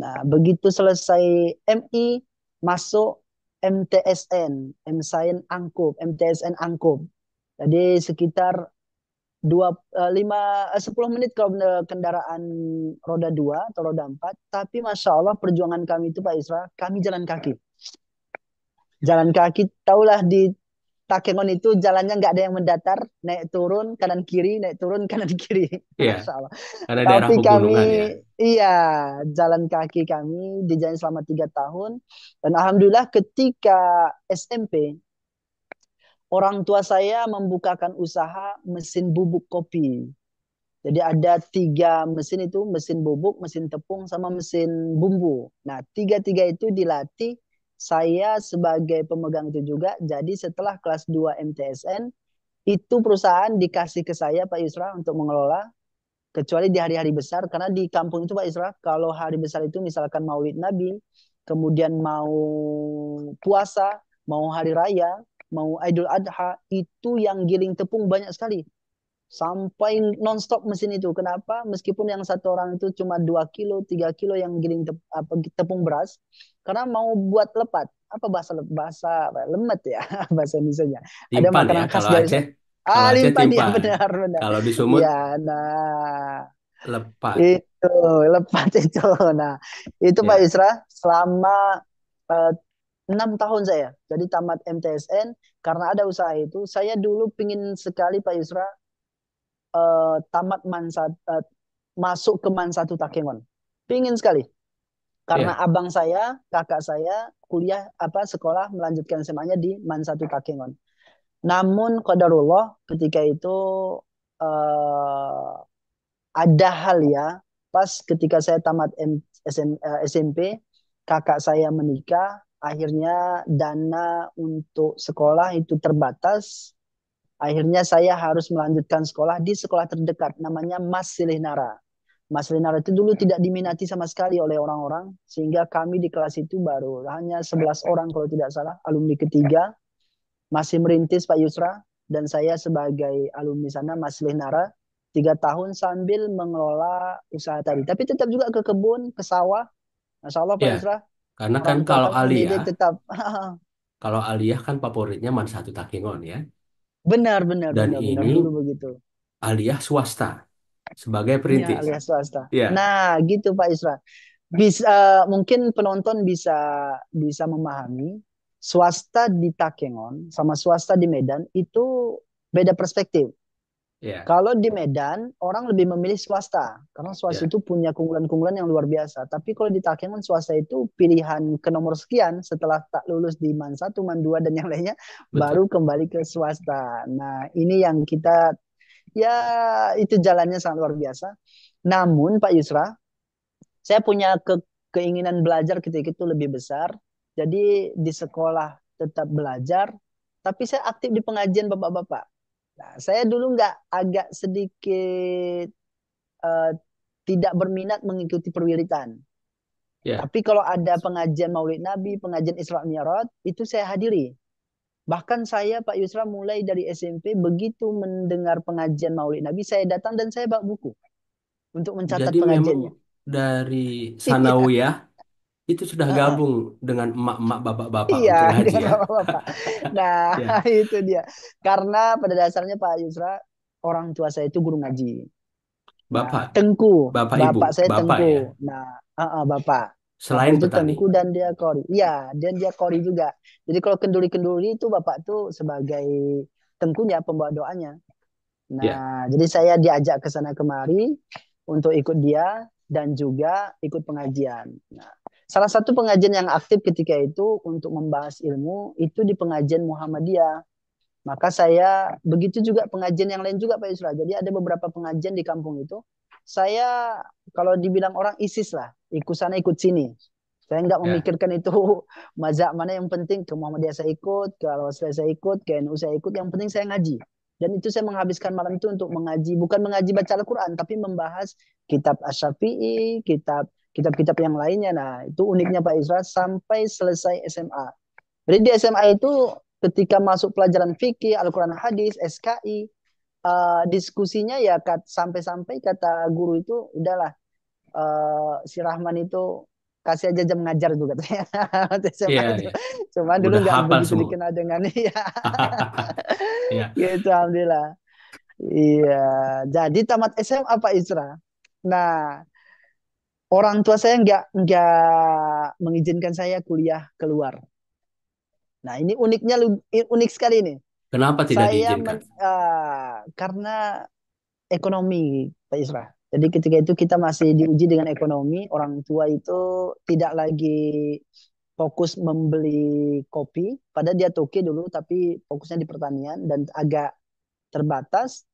Nah, begitu selesai MI, masuk MTSN, MScience Angkub, MTSN Angkub. Jadi sekitar 10 menit kalau kendaraan roda 2 atau roda 4. Tapi Masya Allah perjuangan kami itu Pak Isra, kami jalan kaki. Jalan kaki, tahulah di Takengon itu jalannya nggak ada yang mendatar, naik turun kanan kiri, naik turun kanan kiri. Iya, Masya Allah. karena daerah Tapi kami, pegunungan ya. iya, jalan kaki kami dijalani selama 3 tahun. Dan Alhamdulillah ketika SMP, orang tua saya membukakan usaha mesin bubuk kopi. Jadi ada 3 mesin itu, mesin bubuk, mesin tepung, sama mesin bumbu. Nah, tiga-tiga itu dilatih saya sebagai pemegang itu juga. Jadi setelah kelas 2 MTSN, itu perusahaan dikasih ke saya Pak Yusra untuk mengelola. Kecuali di hari-hari besar, karena di kampung itu Pak Yusra, kalau hari besar itu misalkan Maulid Nabi, kemudian mau puasa, mau hari raya, mau Idul Adha, itu yang giling tepung banyak sekali sampai nonstop mesin itu. Kenapa? Meskipun yang satu orang itu cuma 2 kilo, 3 kilo yang giling tepung beras, karena mau buat lepat. Apa bahasa bahasa apa, lemet ya bahasa Indonesia. Ada Timpan ya makanan khas kalau dari Aceh. Kalau ah Aceh limpan ya timpan. benar benar. Kalau di Sumut Ya, nah lepat. itu lepat itu. Nah, itu Pak Ya, Isra selama eh, 6 tahun saya. Jadi tamat MTSN karena ada usaha itu. Saya dulu pingin sekali Pak Isra tamat masuk ke Man 1 Takengon. Pingin sekali. Karena ya, abang saya, kakak saya kuliah sekolah melanjutkan SMA-nya di Man 1 Takengon. Namun qadarullah ketika itu eh, ada hal ya, pas ketika saya tamat SMP, kakak saya menikah, akhirnya dana untuk sekolah itu terbatas. Akhirnya saya harus melanjutkan sekolah di sekolah terdekat, namanya Mas Silih-Nara. Mas Silih-Nara itu dulu tidak diminati sama sekali oleh orang-orang, sehingga kami di kelas itu baru hanya 11 orang kalau tidak salah, alumni ketiga, masih merintis Pak Yusra, dan saya sebagai alumni sana Mas Silih-Nara, 3 tahun sambil mengelola usaha tadi. Tapi tetap juga ke kebun, ke sawah. Masya Allah Pak ya. Yusra, Karena kan orang tua kalau kami Aliyah, mendidik tetap. kan favoritnya Man Satu Takengon ya. Benar, benar, Dan benar, benar. ini Dulu begitu. Aliyah swasta sebagai Iya, perintis. alias swasta. Ya, Nah, gitu Pak Isra. Bisa mungkin penonton bisa bisa memahami swasta di Takengon sama swasta di Medan itu beda perspektif. ya, Kalau di Medan orang lebih memilih swasta karena swasta ya, itu punya keunggulan-keunggulan yang luar biasa. Tapi kalau di Takengon swasta itu pilihan ke nomor sekian setelah tak lulus di Man 1, Man 2 dan yang lainnya betul. baru kembali ke swasta. Nah, ini yang kita ya itu jalannya sangat luar biasa. Namun Pak Yusra, saya punya keinginan belajar ketika itu lebih besar. Jadi di sekolah tetap belajar, tapi saya aktif di pengajian bapak-bapak. Nah, saya dulu nggak agak sedikit eh, tidak berminat mengikuti perwiritan. Ya, Tapi kalau ada pengajian Maulid Nabi, pengajian Isra Mi'raj, itu saya hadiri. Bahkan saya Pak Yusra mulai dari SMP begitu mendengar pengajian Maulid Nabi, saya datang dan saya bawa buku untuk mencatat jadi memang pengajiannya. dari Iya. Sanawiyah itu sudah gabung dengan emak-emak bapak-bapak Iya, untuk ngaji dengan ya. bapak-bapak. Nah, Ya, itu dia. Karena pada dasarnya Pak Yusra, orang tua saya itu guru ngaji. Nah, bapak, Tengku, bapak ibu, bapak saya bapak Tengku. ya. Nah, bapak. Bapak Selain itu Tengku petani. dan dia Kori. Iya, dan dia Kori juga. Jadi kalau kenduri-kenduri itu bapak tuh sebagai Tengkunya, pembawa doanya. Ya, Nah, jadi saya diajak ke sana kemari untuk ikut dia dan juga ikut pengajian. Nah, salah satu pengajian yang aktif ketika itu untuk membahas ilmu itu di pengajian Muhammadiyah. Maka saya begitu juga pengajian yang lain juga Pak Yusra. Jadi ada beberapa pengajian di kampung itu. Saya kalau dibilang orang ISIS lah, ikut sana ikut sini. Saya nggak ya. memikirkan itu mazhab mana, yang penting ke Muhammadiyah saya ikut, ke Al-Wasliyah saya ikut, ke NU saya ikut, yang penting saya ngaji. Dan itu saya menghabiskan malam itu untuk mengaji, bukan mengaji baca Al-Quran, tapi membahas kitab Asy-Syafi'i, kitab-kitab yang lainnya. Nah, itu uniknya Pak Isra sampai selesai SMA. Jadi di SMA itu ketika masuk pelajaran fikih, Al-Quran hadis, SKI, diskusinya ya sampai-sampai kata guru itu udahlah, si Rahman itu kasih aja jam ngajar tuh katanya. Waktu SMA Iya, itu. iya. Cuma dulu Udah nggak hafal begitu semua. dikenal dengan ya Iya. gitu alhamdulillah. Iya, jadi tamat SMA Pak Isra. Nah, orang tua saya nggak mengizinkan saya kuliah keluar. Nah, ini uniknya unik sekali nih. Kenapa tidak Saya diizinkan? karena ekonomi, Pak Isra. Jadi ketika itu kita masih diuji dengan ekonomi, orang tua itu tidak lagi fokus membeli kopi, padahal dia toke dulu, tapi fokusnya di pertanian dan agak terbatas.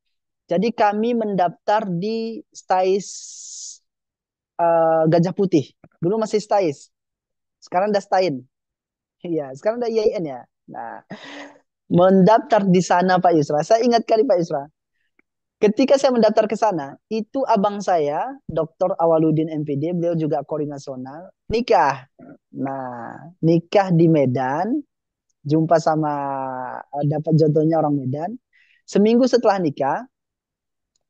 Jadi kami mendaftar di Stais Gajah Putih. Dulu masih Stais, sekarang udah Stain. Iya, sekarang udah IAIN ya. Nah, mendaftar di sana Pak Yusra. Saya ingat kali Pak Yusra. Ketika saya mendaftar ke sana, itu abang saya, Dr. Awaludin MPD, beliau juga Kori Nasional, nikah. Nah, nikah di Medan, jumpa sama dapat jodohnya orang Medan. Seminggu setelah nikah,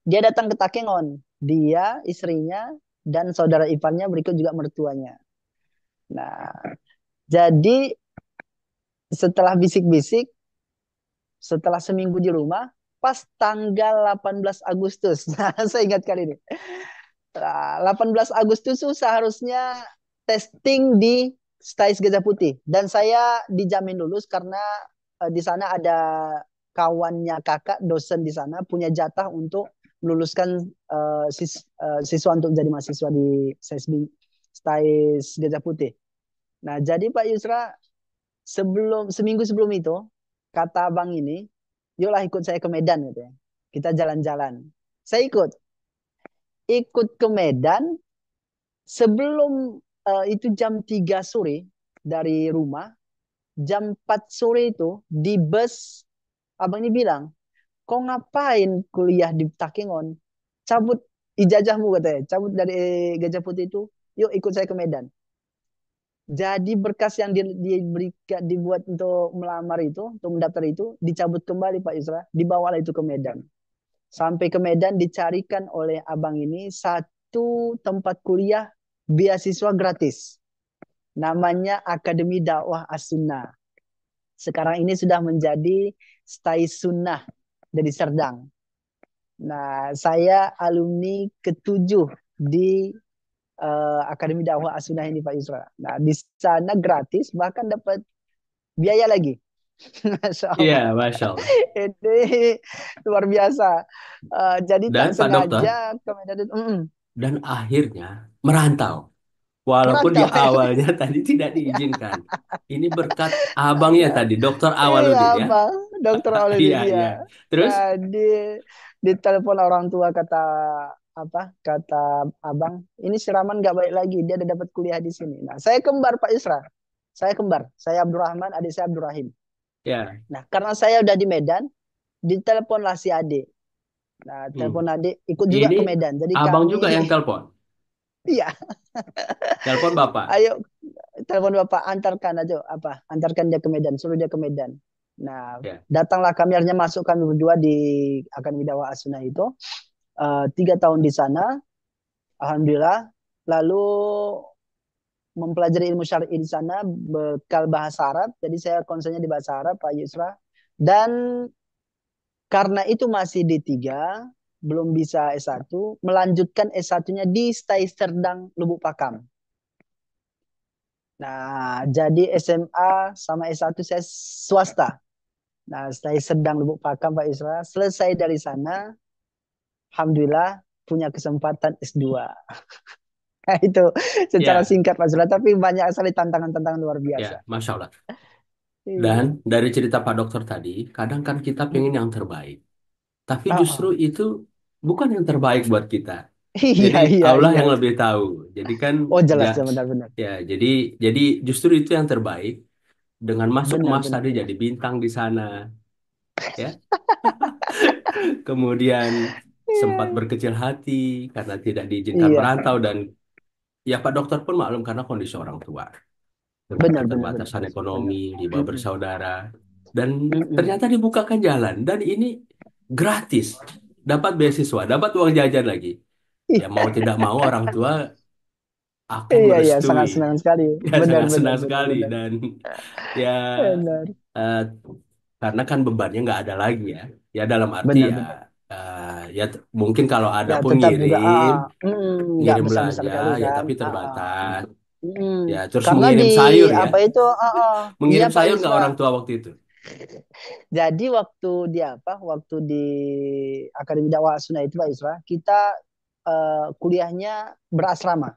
dia datang ke Takengon. Dia, istrinya, dan saudara iparnya berikut juga mertuanya. Nah, jadi setelah bisik-bisik, setelah seminggu di rumah, pas tanggal 18 Agustus. Nah, saya ingat kali ini. 18 Agustus itu seharusnya testing di Stais Gajah Putih dan saya dijamin lulus karena di sana ada kawannya kakak dosen di sana punya jatah untuk meluluskan siswa untuk jadi mahasiswa di Stais Gajah Putih. Nah, jadi Pak Yusra seminggu sebelum itu kata abang ini, yuklah ikut saya ke Medan gitu ya. Kita jalan-jalan. Saya ikut ke Medan sebelum itu jam 3 sore dari rumah, jam 4 sore itu di bus abang ini bilang, kau ngapain kuliah di Takengon? Cabut ijazahmu katanya, cabut dari Gajah Putih itu, yuk ikut saya ke Medan. Jadi berkas yang diberikan dibuat untuk melamar itu, untuk mendaftar itu dicabut kembali Pak Yusra, dibawalah itu ke Medan. Sampai ke Medan dicarikan oleh abang ini satu tempat kuliah beasiswa gratis. Namanya Akademi Dakwah As-Sunnah. Sekarang ini sudah menjadi Stai Sunnah dari Serdang. Nah, saya alumni ketujuh di Akademi Dakwah As-Sunnah ini Pak Yusra. Nah, di sana gratis, bahkan dapat biaya lagi. Masya Iya, Allah. Masya Allah. Ini luar biasa. Jadi tak Dan Pak Dokter, sengaja ke Medan itu. dan akhirnya merantau. Walaupun di Merantau. awalnya tadi tidak diizinkan. Ini berkat abangnya Nah, tadi, Dokter iya Awaludin ya. bang, dokter Iya, Auludin ya. iya. Terus, Nah, di telepon orang tua kata apa? Kata abang, ini siraman nggak baik lagi. Dia udah dapat kuliah di sini. Nah, saya kembar Pak Isra. Saya kembar. Saya Abdurrahman, adik saya Abdurrahim. ya, Nah, karena saya udah di Medan, diteleponlah si adik. Nah, hmm. telepon adik ikut juga Ini ke Medan. Jadi abang kami, juga yang telepon. iya, Telepon Bapak. ayo telepon bapak antarkan aja apa? Antarkan dia ke Medan, suruh dia ke Medan. Nah, Ya, datanglah kami akhirnya masuk kami berdua di Akademi Dakwah As-Sunnah itu. 3 tahun di sana, alhamdulillah. Lalu mempelajari ilmu syar'i di sana bekal bahasa Arab. Jadi saya konsennya di bahasa Arab, Pak Yusra. Dan karena itu masih D3, belum bisa S1, melanjutkan S1-nya di Stai Serdang Lubuk Pakam. Nah, jadi SMA sama S1 saya swasta. Nah, Stai Serdang Lubuk Pakam Pak Isra. Selesai dari sana, alhamdulillah punya kesempatan S2. Nah, itu secara ya, singkat Pak Isra, tapi banyak sekali tantangan-tantangan luar ya, biasa. Masya Allah. Dan Iya. dari cerita Pak Dokter tadi, kadang kan kita pengen yang terbaik. Tapi Oh, justru oh. itu bukan yang terbaik buat kita. Jadi Iya, iya, Allah iya. yang lebih tahu. Jadi kan Oh, ja, jelas ya benar-benar. ya, jadi justru itu yang terbaik. Dengan masuk emas Benar-benar. tadi jadi bintang di sana, ya. Kemudian sempat Iya, berkecil hati karena tidak diizinkan iya, merantau dan ya Pak Dokter pun maklum karena kondisi orang tua dengan benar-benar benar. keterbatasan Benar, ekonomi, benar. riba Mm-mm. bersaudara. Dan Mm-mm. ternyata dibukakan jalan. Dan ini gratis. Dapat beasiswa, dapat uang jajan lagi. Ya mau tidak mau orang tua akan Iya, iya, sangat merestui. senang sekali. Ya Benar, sangat benar, senang benar, sekali. benar. Dan ya Benar, eh, karena kan bebannya nggak ada lagi ya. Ya dalam arti benar, ya, benar. ya mungkin kalau ada Ya, pun tetap juga ngirim, nggak ngirim besar-besar belanja kali ya kan. tapi terbatas. Ya terus Karena di mengirim sayur ya. apa itu, iya Mengirim Pak sayur nggak Yusra. orang tua waktu itu? Jadi waktu di apa? Waktu di Akademi Dakwah Sunnah itu Pak Yusra, kita kuliahnya berasrama.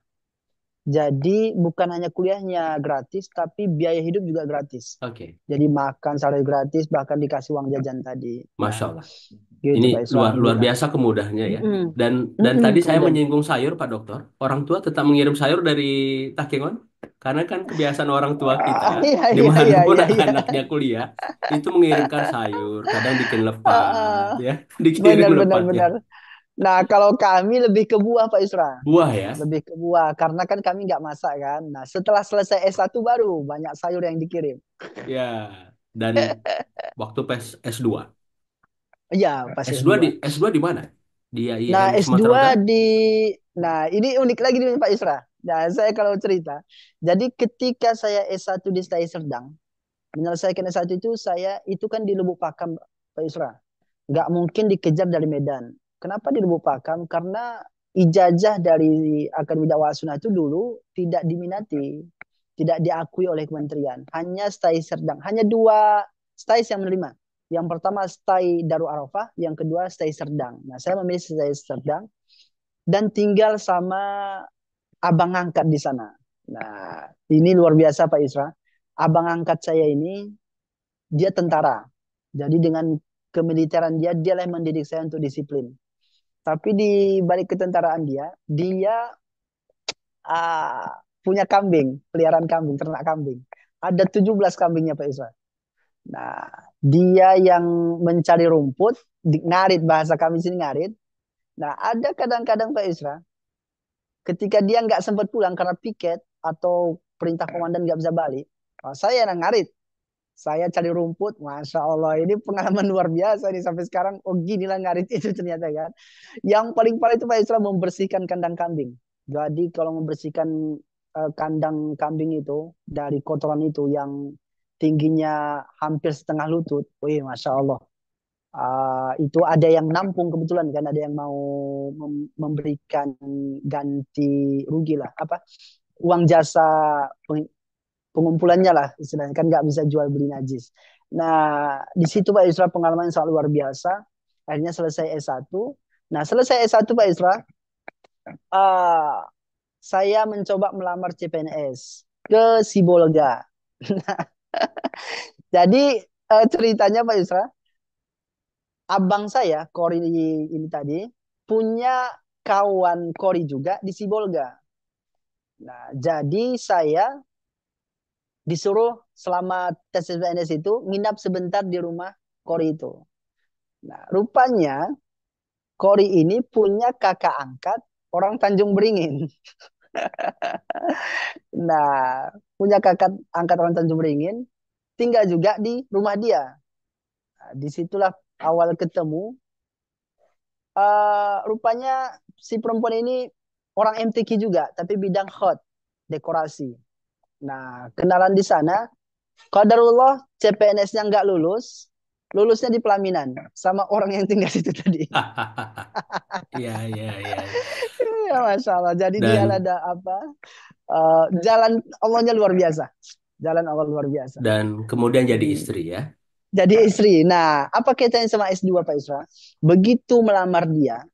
Jadi bukan hanya kuliahnya gratis, tapi biaya hidup juga gratis. Oke, Jadi makan sehari gratis, bahkan dikasih uang jajan tadi. Masya Nah, Allah. gitu Ini Pak Isra, luar luar Alhamdulillah. biasa kemudahannya ya. Mm-mm. Dan Mm-mm, tadi saya kemudian, menyinggung sayur, Pak Dokter. Orang tua tetap mengirim sayur dari Takengon. Karena kan kebiasaan orang tua kita, iya, iya, iya, dimanapun iya, iya. anaknya kuliah, itu mengirimkan sayur. Kadang bikin Ah, lepat, ah. ya. Dikirim Benar, benar, lepatnya. benar. Nah, kalau kami lebih ke buah Pak Isra. Buah ya. Lebih ke buah, karena kan kami nggak masak kan. Nah, setelah selesai S1 baru banyak sayur yang dikirim. Ya. Dan waktu PES S2. Iya, pas S2 S2. S2 di mana? Di Nah, IAIN Sumatera S2 Utara? di Nah, ini unik lagi nih Pak Isra. Nah, saya kalau cerita. Jadi ketika saya S1 di Stai Serdang, menyelesaikan S1 itu saya itu kan di Lubuk Pakam Pak Isra. Nggak mungkin dikejar dari Medan. Kenapa di Lubuk Pakam? Karena ijazah dari Akademi Dakwah Sunnah itu dulu tidak diminati, tidak diakui oleh kementerian. Hanya Stai Serdang, hanya dua stai yang menerima. Yang pertama Stai Darul Arafah, yang kedua Stai Serdang. Nah, saya memilih Stai Serdang dan tinggal sama abang angkat di sana. Nah, ini luar biasa Pak Isra. Abang angkat saya ini dia tentara. Jadi dengan kemiliteran dia, dialah yang mendidik saya untuk disiplin. Tapi di balik ketentaraan dia, dia punya kambing, peliharaan kambing, ternak kambing. Ada 17 kambingnya Pak Isra. Nah, dia yang mencari rumput, ngarit bahasa kami sini ngarit. Nah, ada kadang-kadang Pak Isra, ketika dia nggak sempat pulang karena piket atau perintah komandan nggak bisa balik, saya yang ngarit. Saya cari rumput, masya Allah ini pengalaman luar biasa nih sampai sekarang. Oh gini lah ngarit itu ternyata kan. Yang paling parah itu Pak Isra membersihkan kandang kambing. Jadi kalau membersihkan kandang kambing itu dari kotoran itu yang tingginya hampir setengah lutut, wih masya Allah. Itu ada yang nampung kebetulan kan, ada yang mau memberikan ganti rugi lah, apa uang jasa pengumpulannya lah istilahnya kan nggak bisa jual beli najis. Nah di situ Pak Isra pengalaman yang sangat luar biasa. Akhirnya selesai S1. Nah selesai S1 Pak Isra, uh, saya mencoba melamar CPNS ke Sibolga. Jadi ceritanya Pak Isra, abang saya Kori ini tadi punya kawan Kori juga di Sibolga. Nah jadi saya disuruh selama tes CPNS itu nginap sebentar di rumah Kori itu. Nah, rupanya Kori ini punya kakak angkat orang Tanjung Beringin. Nah, punya kakak angkat orang Tanjung Beringin, tinggal juga di rumah dia. Nah, disitulah awal ketemu. Rupanya si perempuan ini orang MTQ juga, tapi bidang hot, dekorasi. Nah, kenalan di sana, qadarullah CPNS-nya nggak lulus, lulusnya di pelaminan sama orang yang tinggal situ tadi. Iya, iya, iya. Ya, Masya Allah. Jadi dia Dan ada apa? Jalan Allahnya luar biasa. Jalan Allah luar biasa. dan kemudian jadi Hmm. istri ya. Jadi istri. Nah, apa kaitannya sama S2 Pak Isra? Begitu melamar dia,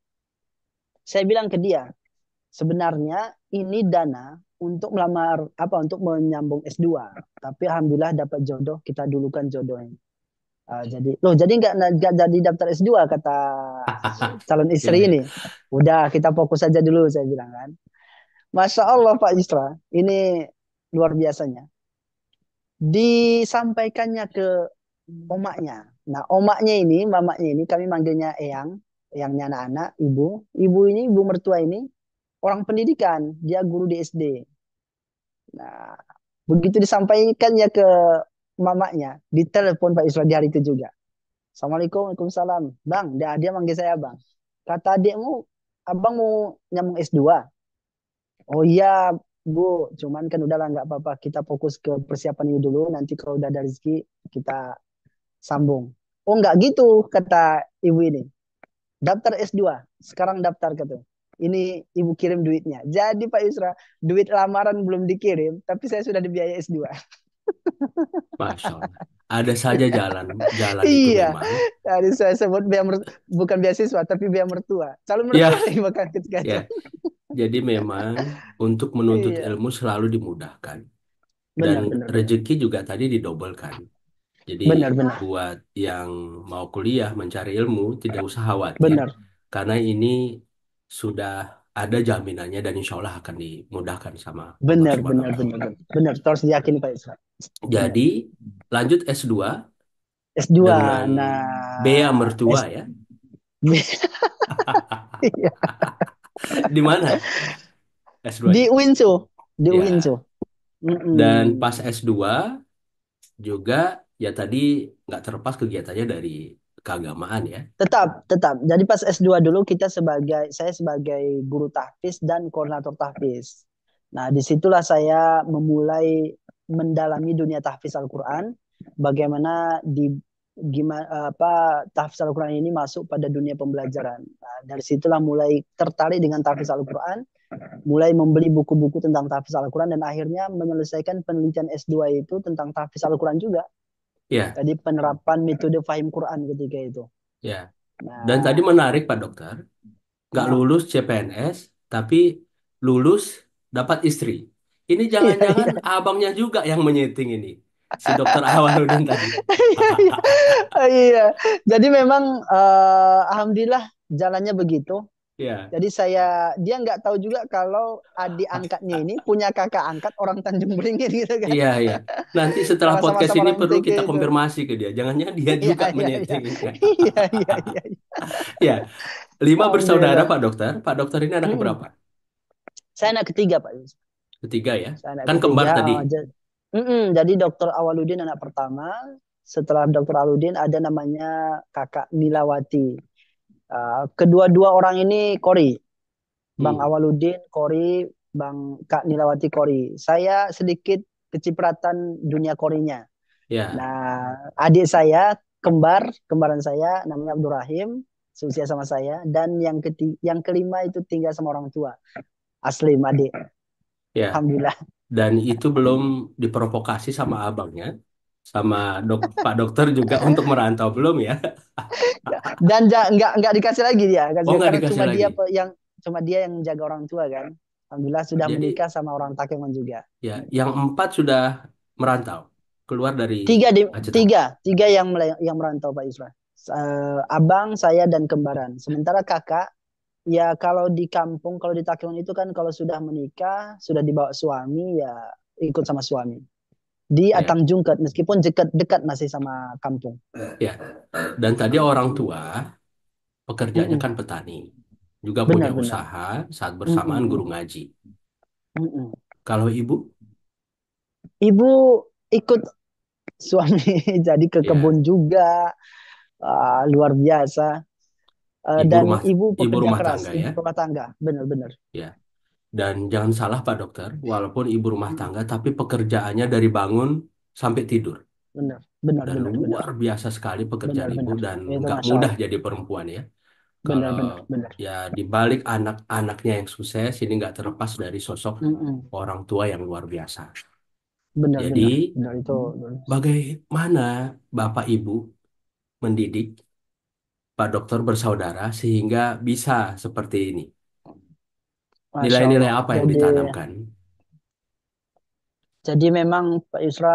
saya bilang ke dia, sebenarnya ini dana untuk melamar apa untuk menyambung S2. Tapi alhamdulillah dapat jodoh, kita dulukan jodohnya. Jadi nggak jadi daftar S2 kata calon Ya, istri ya. ini. Udah kita fokus saja dulu saya bilang kan. Masya Allah Pak Isra, ini luar biasanya. Disampaikannya ke omaknya. Nah, omaknya ini, mamanya ini, kami manggilnya Eyang, Eyangnya anak-anak, ibu. Ibu ini, ibu mertua ini, orang pendidikan, dia guru di SD. Nah, begitu disampaikannya ke mamanya, ditelepon Pak Yusra di hari itu juga. Assalamualaikum, Waalaikumsalam. Bang, dia manggil saya bang. Kata adikmu, abang mau nyambung S2. Oh iya, Bu. Cuman kan udahlah nggak apa-apa. Kita fokus ke persiapan ini dulu. Nanti kalau udah ada rezeki, kita sambung. Oh nggak gitu, kata ibu ini. Daftar S2. Sekarang daftar kata. Ini ibu kirim duitnya. Jadi Pak Yusra, duit lamaran belum dikirim, tapi saya sudah dibiayai S2. Masya Allah. Ada saja jalan, jalan itu Iya, memang. tadi saya sebut bukan beasiswa, tapi biaya mertua. Calon mertua Ya, lagi bahkan ketika itu. ya. Jadi memang untuk menuntut Iya, ilmu selalu dimudahkan. Dan benar, benar, benar. rezeki juga tadi didobelkan. Jadi Benar, benar. buat yang mau kuliah mencari ilmu tidak usah khawatir Benar, karena ini sudah ada jaminannya dan insya Allah akan dimudahkan sama Allah benar, Subhanahu benar, Wa Taala. benar, benar. Benar, terus diyakini Pak Isra. Benar. Jadi lanjut S2 S2. dengan bea Nah, mertua ya. Iya. Di mana Di S2-nya? Winsu, di Winsu. Ya. Dan pas Mm-mm. S2 juga ya tadi nggak terlepas kegiatannya dari keagamaan ya. Tetap, tetap. Jadi pas S2 dulu saya sebagai guru tahfiz dan koordinator tahfiz. Nah, disitulah saya memulai mendalami dunia tahfiz Al-Quran. Bagaimana gimana apa tahfiz Al-Quran ini masuk pada dunia pembelajaran. Nah, dari situlah mulai tertarik dengan tahfiz Al-Quran, mulai membeli buku-buku tentang tahfiz Al-Quran dan akhirnya menyelesaikan penelitian S2 itu tentang tahfiz Al-Quran juga. Ya, Jadi penerapan metode fahim Quran ketika itu. ya. Dan tadi Nah, menarik Pak Dokter, nggak nah, lulus CPNS, tapi lulus dapat istri. Ini iya, jangan-jangan iya, abangnya juga yang menyeting ini, si Dokter Awaludin tadi. iya, iya. Jadi memang alhamdulillah jalannya begitu. Ya, Jadi dia nggak tahu juga kalau adik angkatnya ini punya kakak angkat orang Tanjung Beringin gitu kan. iya, iya. Nanti setelah Karena podcast sama-sama ini orang perlu MTQ kita itu. konfirmasi ke dia. Jangan-jangan dia Iya, juga iya, iya. menyeting ini. Iya, iya, iya. Ya, 5 bersaudara Alhamdulillah. Pak Dokter. Pak Dokter ini anak Mm-mm. keberapa? Saya anak ketiga, Pak Yus. Ketiga ya. Saya anak Kan kembar ketiga. tadi. Jadi Dokter Awaludin anak pertama. Setelah Dokter Awaludin ada namanya Kakak Nilawati. Kedua-dua orang ini Kori. Bang Hmm, Awaludin Kori, Bang Kak Nilawati Kori. Saya sedikit kecipratan dunia Korinya. ya, Nah, adik saya kembaran saya namanya Abdurrahim, seusia sama saya, dan yang kelima itu tinggal sama orang tua. Aslim adik. ya. Alhamdulillah. Dan itu belum diprovokasi sama abangnya, sama Pak Dokter juga untuk merantau belum ya? Dan nggak dikasih lagi dia, Oh kasih nggak karena dikasih lagi. cuma dia yang jaga orang tua kan. Alhamdulillah sudah Jadi menikah sama orang Takengon juga. ya, yang empat sudah merantau keluar dari Tiga di Pacitan. tiga yang merantau Pak Isra. Abang, saya dan kembaran. Sementara kakak, ya kalau di kampung, kalau di Takengon itu kan kalau sudah menikah, sudah dibawa suami, ya ikut sama suami. Di Ya, Atang Jungkat, meskipun dekat-dekat masih sama kampung. ya. Dan tadi orang tua pekerjaannya Mm-mm. kan petani, juga punya Benar-benar. usaha saat bersamaan guru ngaji. Kalau ibu, Ibu ikut suami jadi ke kebun ya, juga, luar biasa. ibu Dan rumah ibu ibu pekerja rumah keras, tangga ibu ya, rumah tangga, benar-benar. ya. Dan jangan salah Pak Dokter, walaupun ibu rumah Mm, tangga, tapi pekerjaannya dari bangun sampai tidur. benar, benar, Dan benar, benar, luar biasa sekali benar, pekerjaan ibu benar. dan Itu nggak masya mudah Allah, jadi perempuan ya. benar, Kalau benar, benar, ya di balik anak-anaknya yang sukses, ini nggak terlepas dari sosok mm-mm. orang tua yang luar biasa. Benar, benar, Jadi, benar itu, bagaimana Bapak Ibu mendidik Pak Dokter bersaudara sehingga bisa seperti ini? masya Nilai-nilai Allah. apa yang ditanamkan? Jadi memang Pak Yusra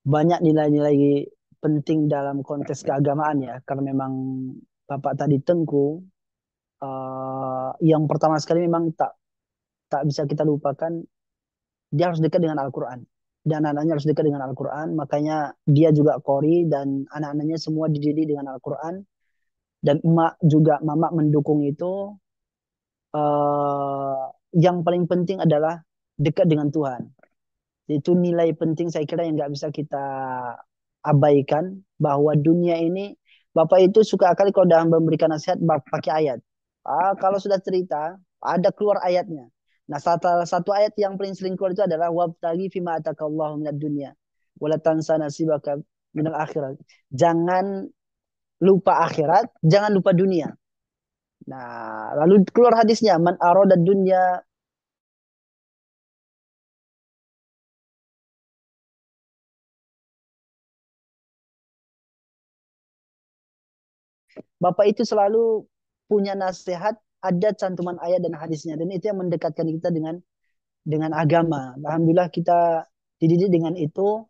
banyak nilai-nilai penting dalam konteks keagamaan ya, karena memang Bapak tadi Tengku, yang pertama sekali memang tak tak bisa kita lupakan, dia harus dekat dengan Al-Quran. Dan anak-anaknya harus dekat dengan Al-Quran. Makanya dia juga kori dan anak-anaknya semua dididik dengan Al-Quran. Dan emak juga, mama mendukung itu. Yang paling penting adalah dekat dengan Tuhan. Itu nilai penting saya kira yang nggak bisa kita abaikan, bahwa dunia ini, Bapak itu suka kali kalau dalam memberikan nasihat pakai ayat. Kalau sudah cerita, ada keluar ayatnya. Nah, salah satu ayat yang paling sering keluar itu adalah wabtaghi fima atakallahu minad dunya wala tansa nasibaka minal akhirat. Jangan lupa akhirat, jangan lupa dunia. Nah, lalu keluar hadisnya, man arada dunya. Bapak itu selalu punya nasihat, ada cantuman ayat dan hadisnya, dan itu yang mendekatkan kita dengan agama. Alhamdulillah kita dididik dengan itu,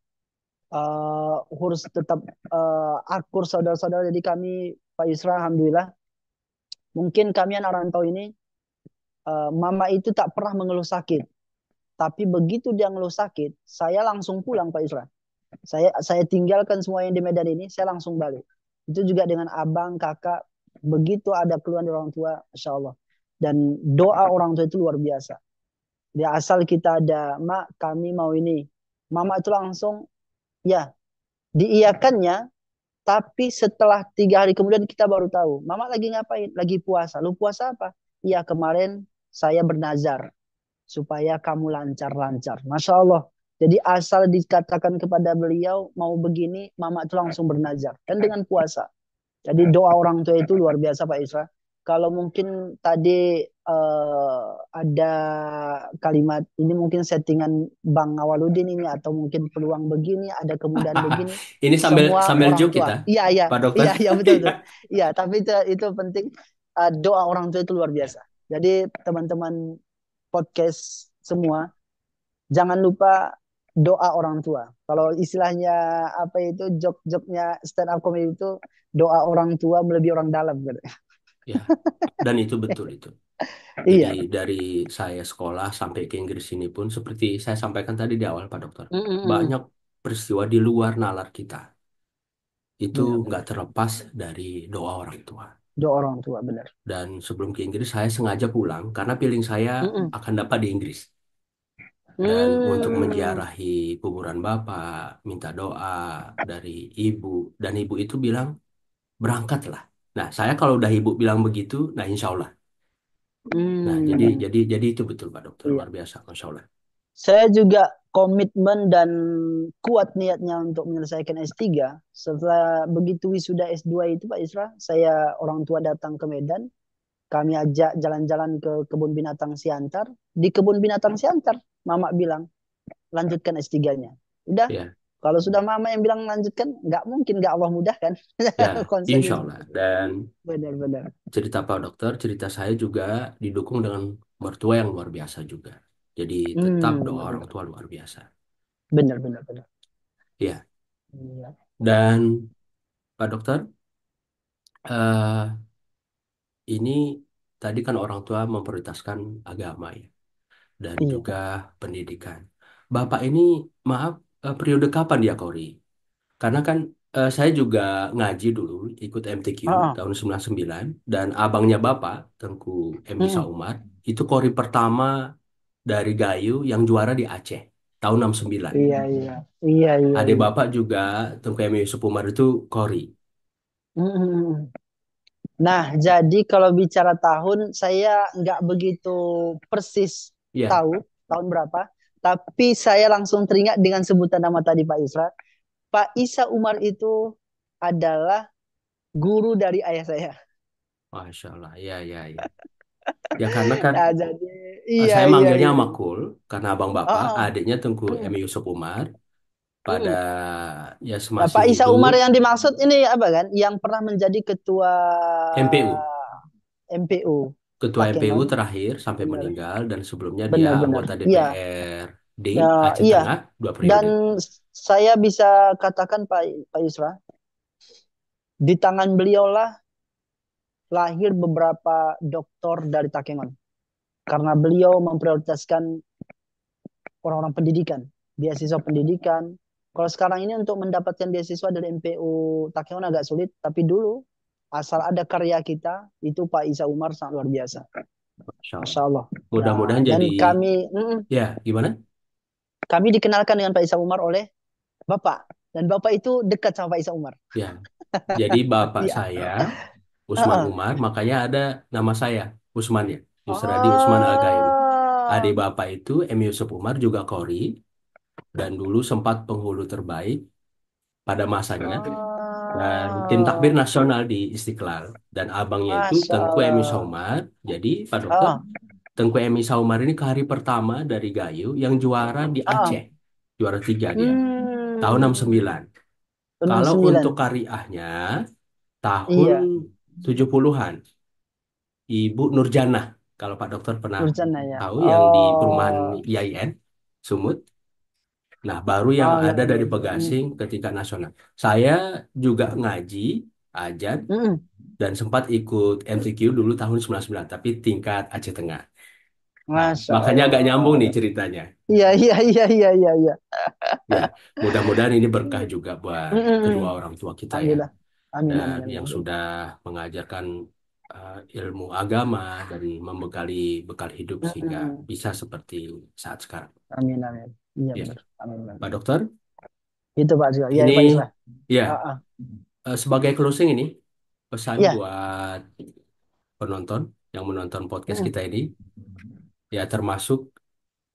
harus tetap akur saudara-saudara. Jadi kami Pak Yusra, alhamdulillah, mungkin kami anak rantau ini, mama itu tak pernah mengeluh sakit, tapi begitu dia ngeluh sakit, saya langsung pulang Pak Yusra. Saya tinggalkan semua yang di Medan ini, saya langsung balik. Itu juga dengan abang, kakak, begitu ada keluhan dari orang tua, Masya Allah. Dan doa orang tua itu luar biasa. Dia asal kita ada, mak kami mau ini. Mama itu langsung, ya, diiyakannya, tapi setelah 3 hari kemudian kita baru tahu. Mama lagi ngapain? Lagi puasa. Lu puasa apa? Iya kemarin saya bernazar supaya kamu lancar-lancar. Masya Allah. Jadi asal dikatakan kepada beliau mau begini, mama itu langsung bernazar. Dan dengan puasa. Jadi doa orang tua itu luar biasa Pak Isra. Kalau mungkin tadi ada kalimat ini mungkin settingan Bang Awaludin ini, atau mungkin peluang begini, ada kemudahan begini, Ini sambil semua sambil orang joke tua. kita, Iya iya Pak Dokter. iya iya betul betul. Iya, tapi itu penting. Doa orang tua itu luar Ya. biasa. Jadi teman-teman podcast semua, jangan lupa doa orang tua. Kalau istilahnya apa itu, jok-joknya stand up comedy itu, doa orang tua melebihi orang dalam gitu. Ya, dan itu betul itu. Jadi Iya. dari saya sekolah sampai ke Inggris ini pun seperti saya sampaikan tadi di awal Pak Dokter, Mm-mm. banyak peristiwa di luar nalar kita itu nggak Benar-benar. terlepas dari doa orang tua. Doa orang tua benar. Dan sebelum ke Inggris saya sengaja pulang karena feeling saya Mm-mm. akan dapat di Inggris. Dan untuk Hmm. menziarahi kuburan bapak, minta doa dari ibu, dan ibu itu bilang berangkatlah. Nah, saya kalau udah ibu bilang begitu, nah insya Allah. Nah, jadi Hmm. jadi jadi itu betul Pak Dokter, Iya. luar biasa, Masya Allah. Saya juga komitmen dan kuat niatnya untuk menyelesaikan S3. Setelah begitu wisuda S2 itu Pak Isra, saya orang tua datang ke Medan, kami ajak jalan-jalan ke kebun binatang Siantar. Di kebun binatang Siantar, Mama bilang, lanjutkan S3-nya. Udah, Ya, kalau sudah Mama yang bilang lanjutkan, nggak mungkin nggak Allah mudahkan. ya, Konsepnya insya Allah. seperti itu. Dan Benar-benar. cerita Pak Dokter, cerita saya juga didukung dengan mertua yang luar biasa juga. Jadi tetap doa orang Benar. tua luar biasa. Benar, benar. Ya, Iya. dan Pak Dokter, eh, ini tadi kan orang tua memprioritaskan agama ya, dan juga Iya. pendidikan. Bapak ini, maaf, periode kapan dia Kori? Karena kan saya juga ngaji dulu, ikut MTQ Ah, ah. tahun 99, dan abangnya Bapak, Tengku M. Bisa Mm-mm. Umar, itu Kori pertama dari Gayo yang juara di Aceh, tahun 69. Iya, iya. Iya, iya, Adik iya. Bapak juga, Tengku M. Yusuf Umar itu Kori. Mm-mm. Nah, jadi kalau bicara tahun, saya nggak begitu persis Ya, tahu tahun berapa, tapi saya langsung teringat dengan sebutan nama tadi Pak Isra. Pak Isa Umar itu adalah guru dari ayah saya. Masya Allah, ya, ya, ya. Ya karena kan Nah, jadi iya, saya iya, manggilnya iya. Makul, karena abang Bapak, Oh, adiknya Tengku M. mm, Yusuf Umar, pada mm. ya Nah, semasih Pak Isa Umar hidup, yang dimaksud ini apa kan? Yang pernah menjadi ketua MPU. MPU Ketua MPU Takengon. terakhir sampai Benar, meninggal, dan sebelumnya dia benar. anggota Iya, DPRD ya, Aceh iya. Tengah 2 periode. Dan saya bisa katakan Pak Yusra, di tangan beliaulah lahir beberapa doktor dari Takengon. Karena beliau memprioritaskan orang-orang pendidikan, beasiswa pendidikan. Kalau sekarang ini untuk mendapatkan beasiswa dari MPU Takengon agak sulit, tapi dulu asal ada karya kita, itu Pak Isa Umar sangat luar biasa. Masya Allah. Masya Allah. Ya, Mudah-mudahan jadi, dan kami, ya gimana? kami dikenalkan dengan Pak Isa Umar oleh Bapak. Dan Bapak itu dekat sama Pak Isa Umar. Ya, jadi bapak Iya. saya Usman Heeh. Umar, makanya ada nama saya Usman ya, Yusradi Usman Al-Gayomi. Adik Oh. bapak itu M. Yusuf Umar juga Kori dan dulu sempat penghulu terbaik pada masanya dan tim takbir Oh. nasional di Istiqlal dan abangnya itu Masya Tengku Emi Allah. Saumar. Jadi Pak Dokter, Oh. Tengku Emi Saumar ini ke hari pertama dari Gayo yang juara di Oh. Aceh, juara tiga dia tahun Hmm. 69. Kalau 69. untuk kariahnya tahun Iya. 70-an, Ibu Nurjanah, kalau Pak Dokter pernah Nurjana ya. tahu yang di perumahan Oh. IAIN, Sumut. Nah, baru yang Oh, ada enggak. dari Pegasing ke tingkat nasional. Saya juga ngaji, ajan, Mm-mm. dan sempat ikut MTQ dulu tahun 99, tapi tingkat Aceh Tengah. Nah, Masya makanya agak nyambung nih Allah. ceritanya. Iya, iya, iya, iya, iya, iya. Ya, mudah-mudahan ini berkah juga buat kedua Mm-mm. orang tua kita ya. Alhamdulillah. Amin, Dan amin, amin, yang amin. sudah mengajarkan ilmu agama dan membekali bekal hidup sehingga Mm-mm. bisa seperti saat sekarang. Amin, amin. Iya Ya, benar. Amin, Pak amin. Dokter, Itu Pak Zul. Iya, ini Pak Isra. Ah, ya ah. sebagai closing ini pesan Iya. buat penonton yang menonton podcast Mm-mm. kita ini ya termasuk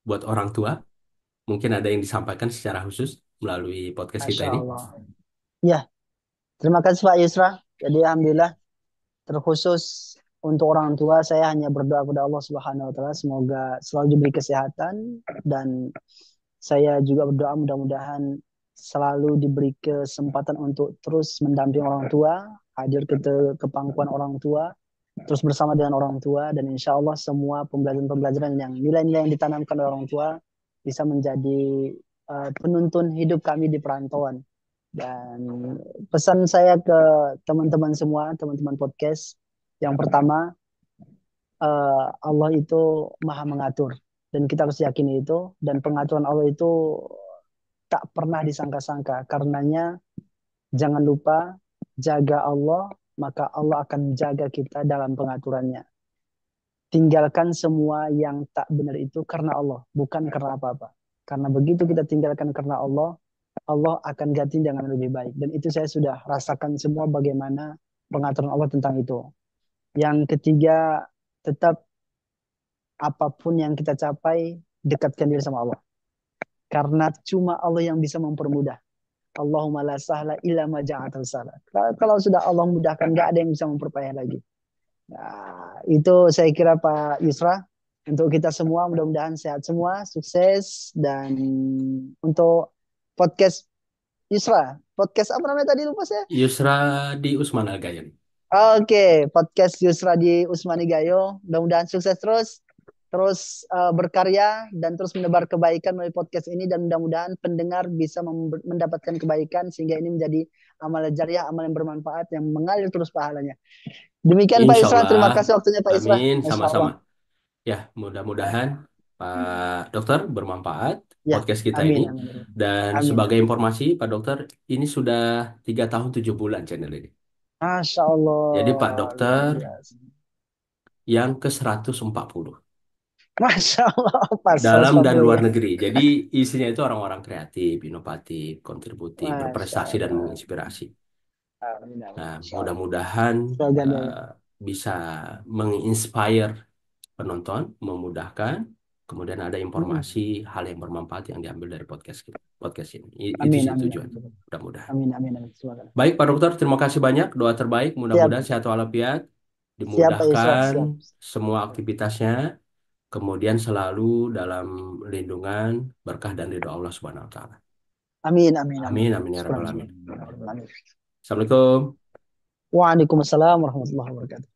buat orang tua mungkin ada yang disampaikan secara khusus melalui podcast kita Masya ini. Allah. Iya, terima kasih Pak Yusra. Jadi Alhamdulillah terkhusus untuk orang tua saya hanya berdoa kepada Allah Subhanahu wa taala semoga selalu diberi kesehatan dan saya juga berdoa mudah-mudahan selalu diberi kesempatan untuk terus mendampingi orang tua, hadir ke pangkuan orang tua, terus bersama dengan orang tua dan insya Allah semua pembelajaran-pembelajaran yang nilai-nilai yang ditanamkan oleh orang tua bisa menjadi penuntun hidup kami di perantauan. Dan pesan saya ke teman-teman semua, teman-teman podcast, yang pertama, Allah itu maha mengatur. Dan kita harus yakini itu. Dan pengaturan Allah itu tak pernah disangka-sangka. Karenanya, jangan lupa jaga Allah, maka Allah akan jaga kita dalam pengaturannya. Tinggalkan semua yang tak benar itu karena Allah, bukan karena apa-apa. Karena begitu kita tinggalkan karena Allah, Allah akan ganti dengan lebih baik. Dan itu saya sudah rasakan semua bagaimana pengaturan Allah tentang itu. Yang ketiga, tetap apapun yang kita capai, dekatkan diri sama Allah. Karena cuma Allah yang bisa mempermudah. Allahumma la sahla illa ma ja'atal sahla. Kalau sudah Allah mudahkan, nggak ada yang bisa memperpayah lagi. Nah, itu saya kira Pak Yusra. Untuk kita semua, mudah-mudahan sehat semua, sukses. Dan untuk podcast Yusra, podcast apa namanya tadi lupa saya? Yusra di Usman Al-Gayan. Oke, podcast Yusra di Usmani Gayo. Mudah-mudahan sukses terus, terus berkarya dan terus menebar kebaikan melalui podcast ini dan mudah-mudahan pendengar bisa mendapatkan kebaikan sehingga ini menjadi amal jariah, amal yang bermanfaat yang mengalir terus pahalanya. Demikian Pak Insya Yusra, Allah. terima kasih waktunya Pak Yusra. Amin. Masya Sama-sama. Allah. Ya, mudah-mudahan Pak Dokter bermanfaat Ya, podcast kita ini. amin, amin, Dan amin, sebagai amin. informasi, Pak Dokter, ini sudah 3 tahun 7 bulan channel ini. Masya Jadi Pak Allah, luar Dokter biasa. yang ke 140 Masya Allah, Pak dalam dan 140 luar ya. negeri. Jadi isinya itu orang-orang kreatif, inovatif, kontributif, Masya berprestasi dan Allah. menginspirasi. Amin, amin. Nah, Masya Allah. mudah-mudahan Slogannya eh, ya. bisa menginspire penonton, memudahkan, kemudian ada Mm-mm. informasi hal yang bermanfaat yang diambil dari podcast ini. Itu Amin, sih amin, tujuan. amin. Mudah-mudahan. Amin, amin, amin. Silakan. Baik Pak Dokter, terima kasih banyak. Doa terbaik, Siap, mudah-mudahan sehat walafiat, siap Pak Yusra, dimudahkan siap. semua aktivitasnya, kemudian selalu dalam lindungan, berkah dan ridho Allah Subhanahu wa taala. Amin, amin, amin. Amin amin ya Syukur, rabbal syukur. alamin. Amin. Assalamualaikum. Waalaikumsalam warahmatullahi wabarakatuh.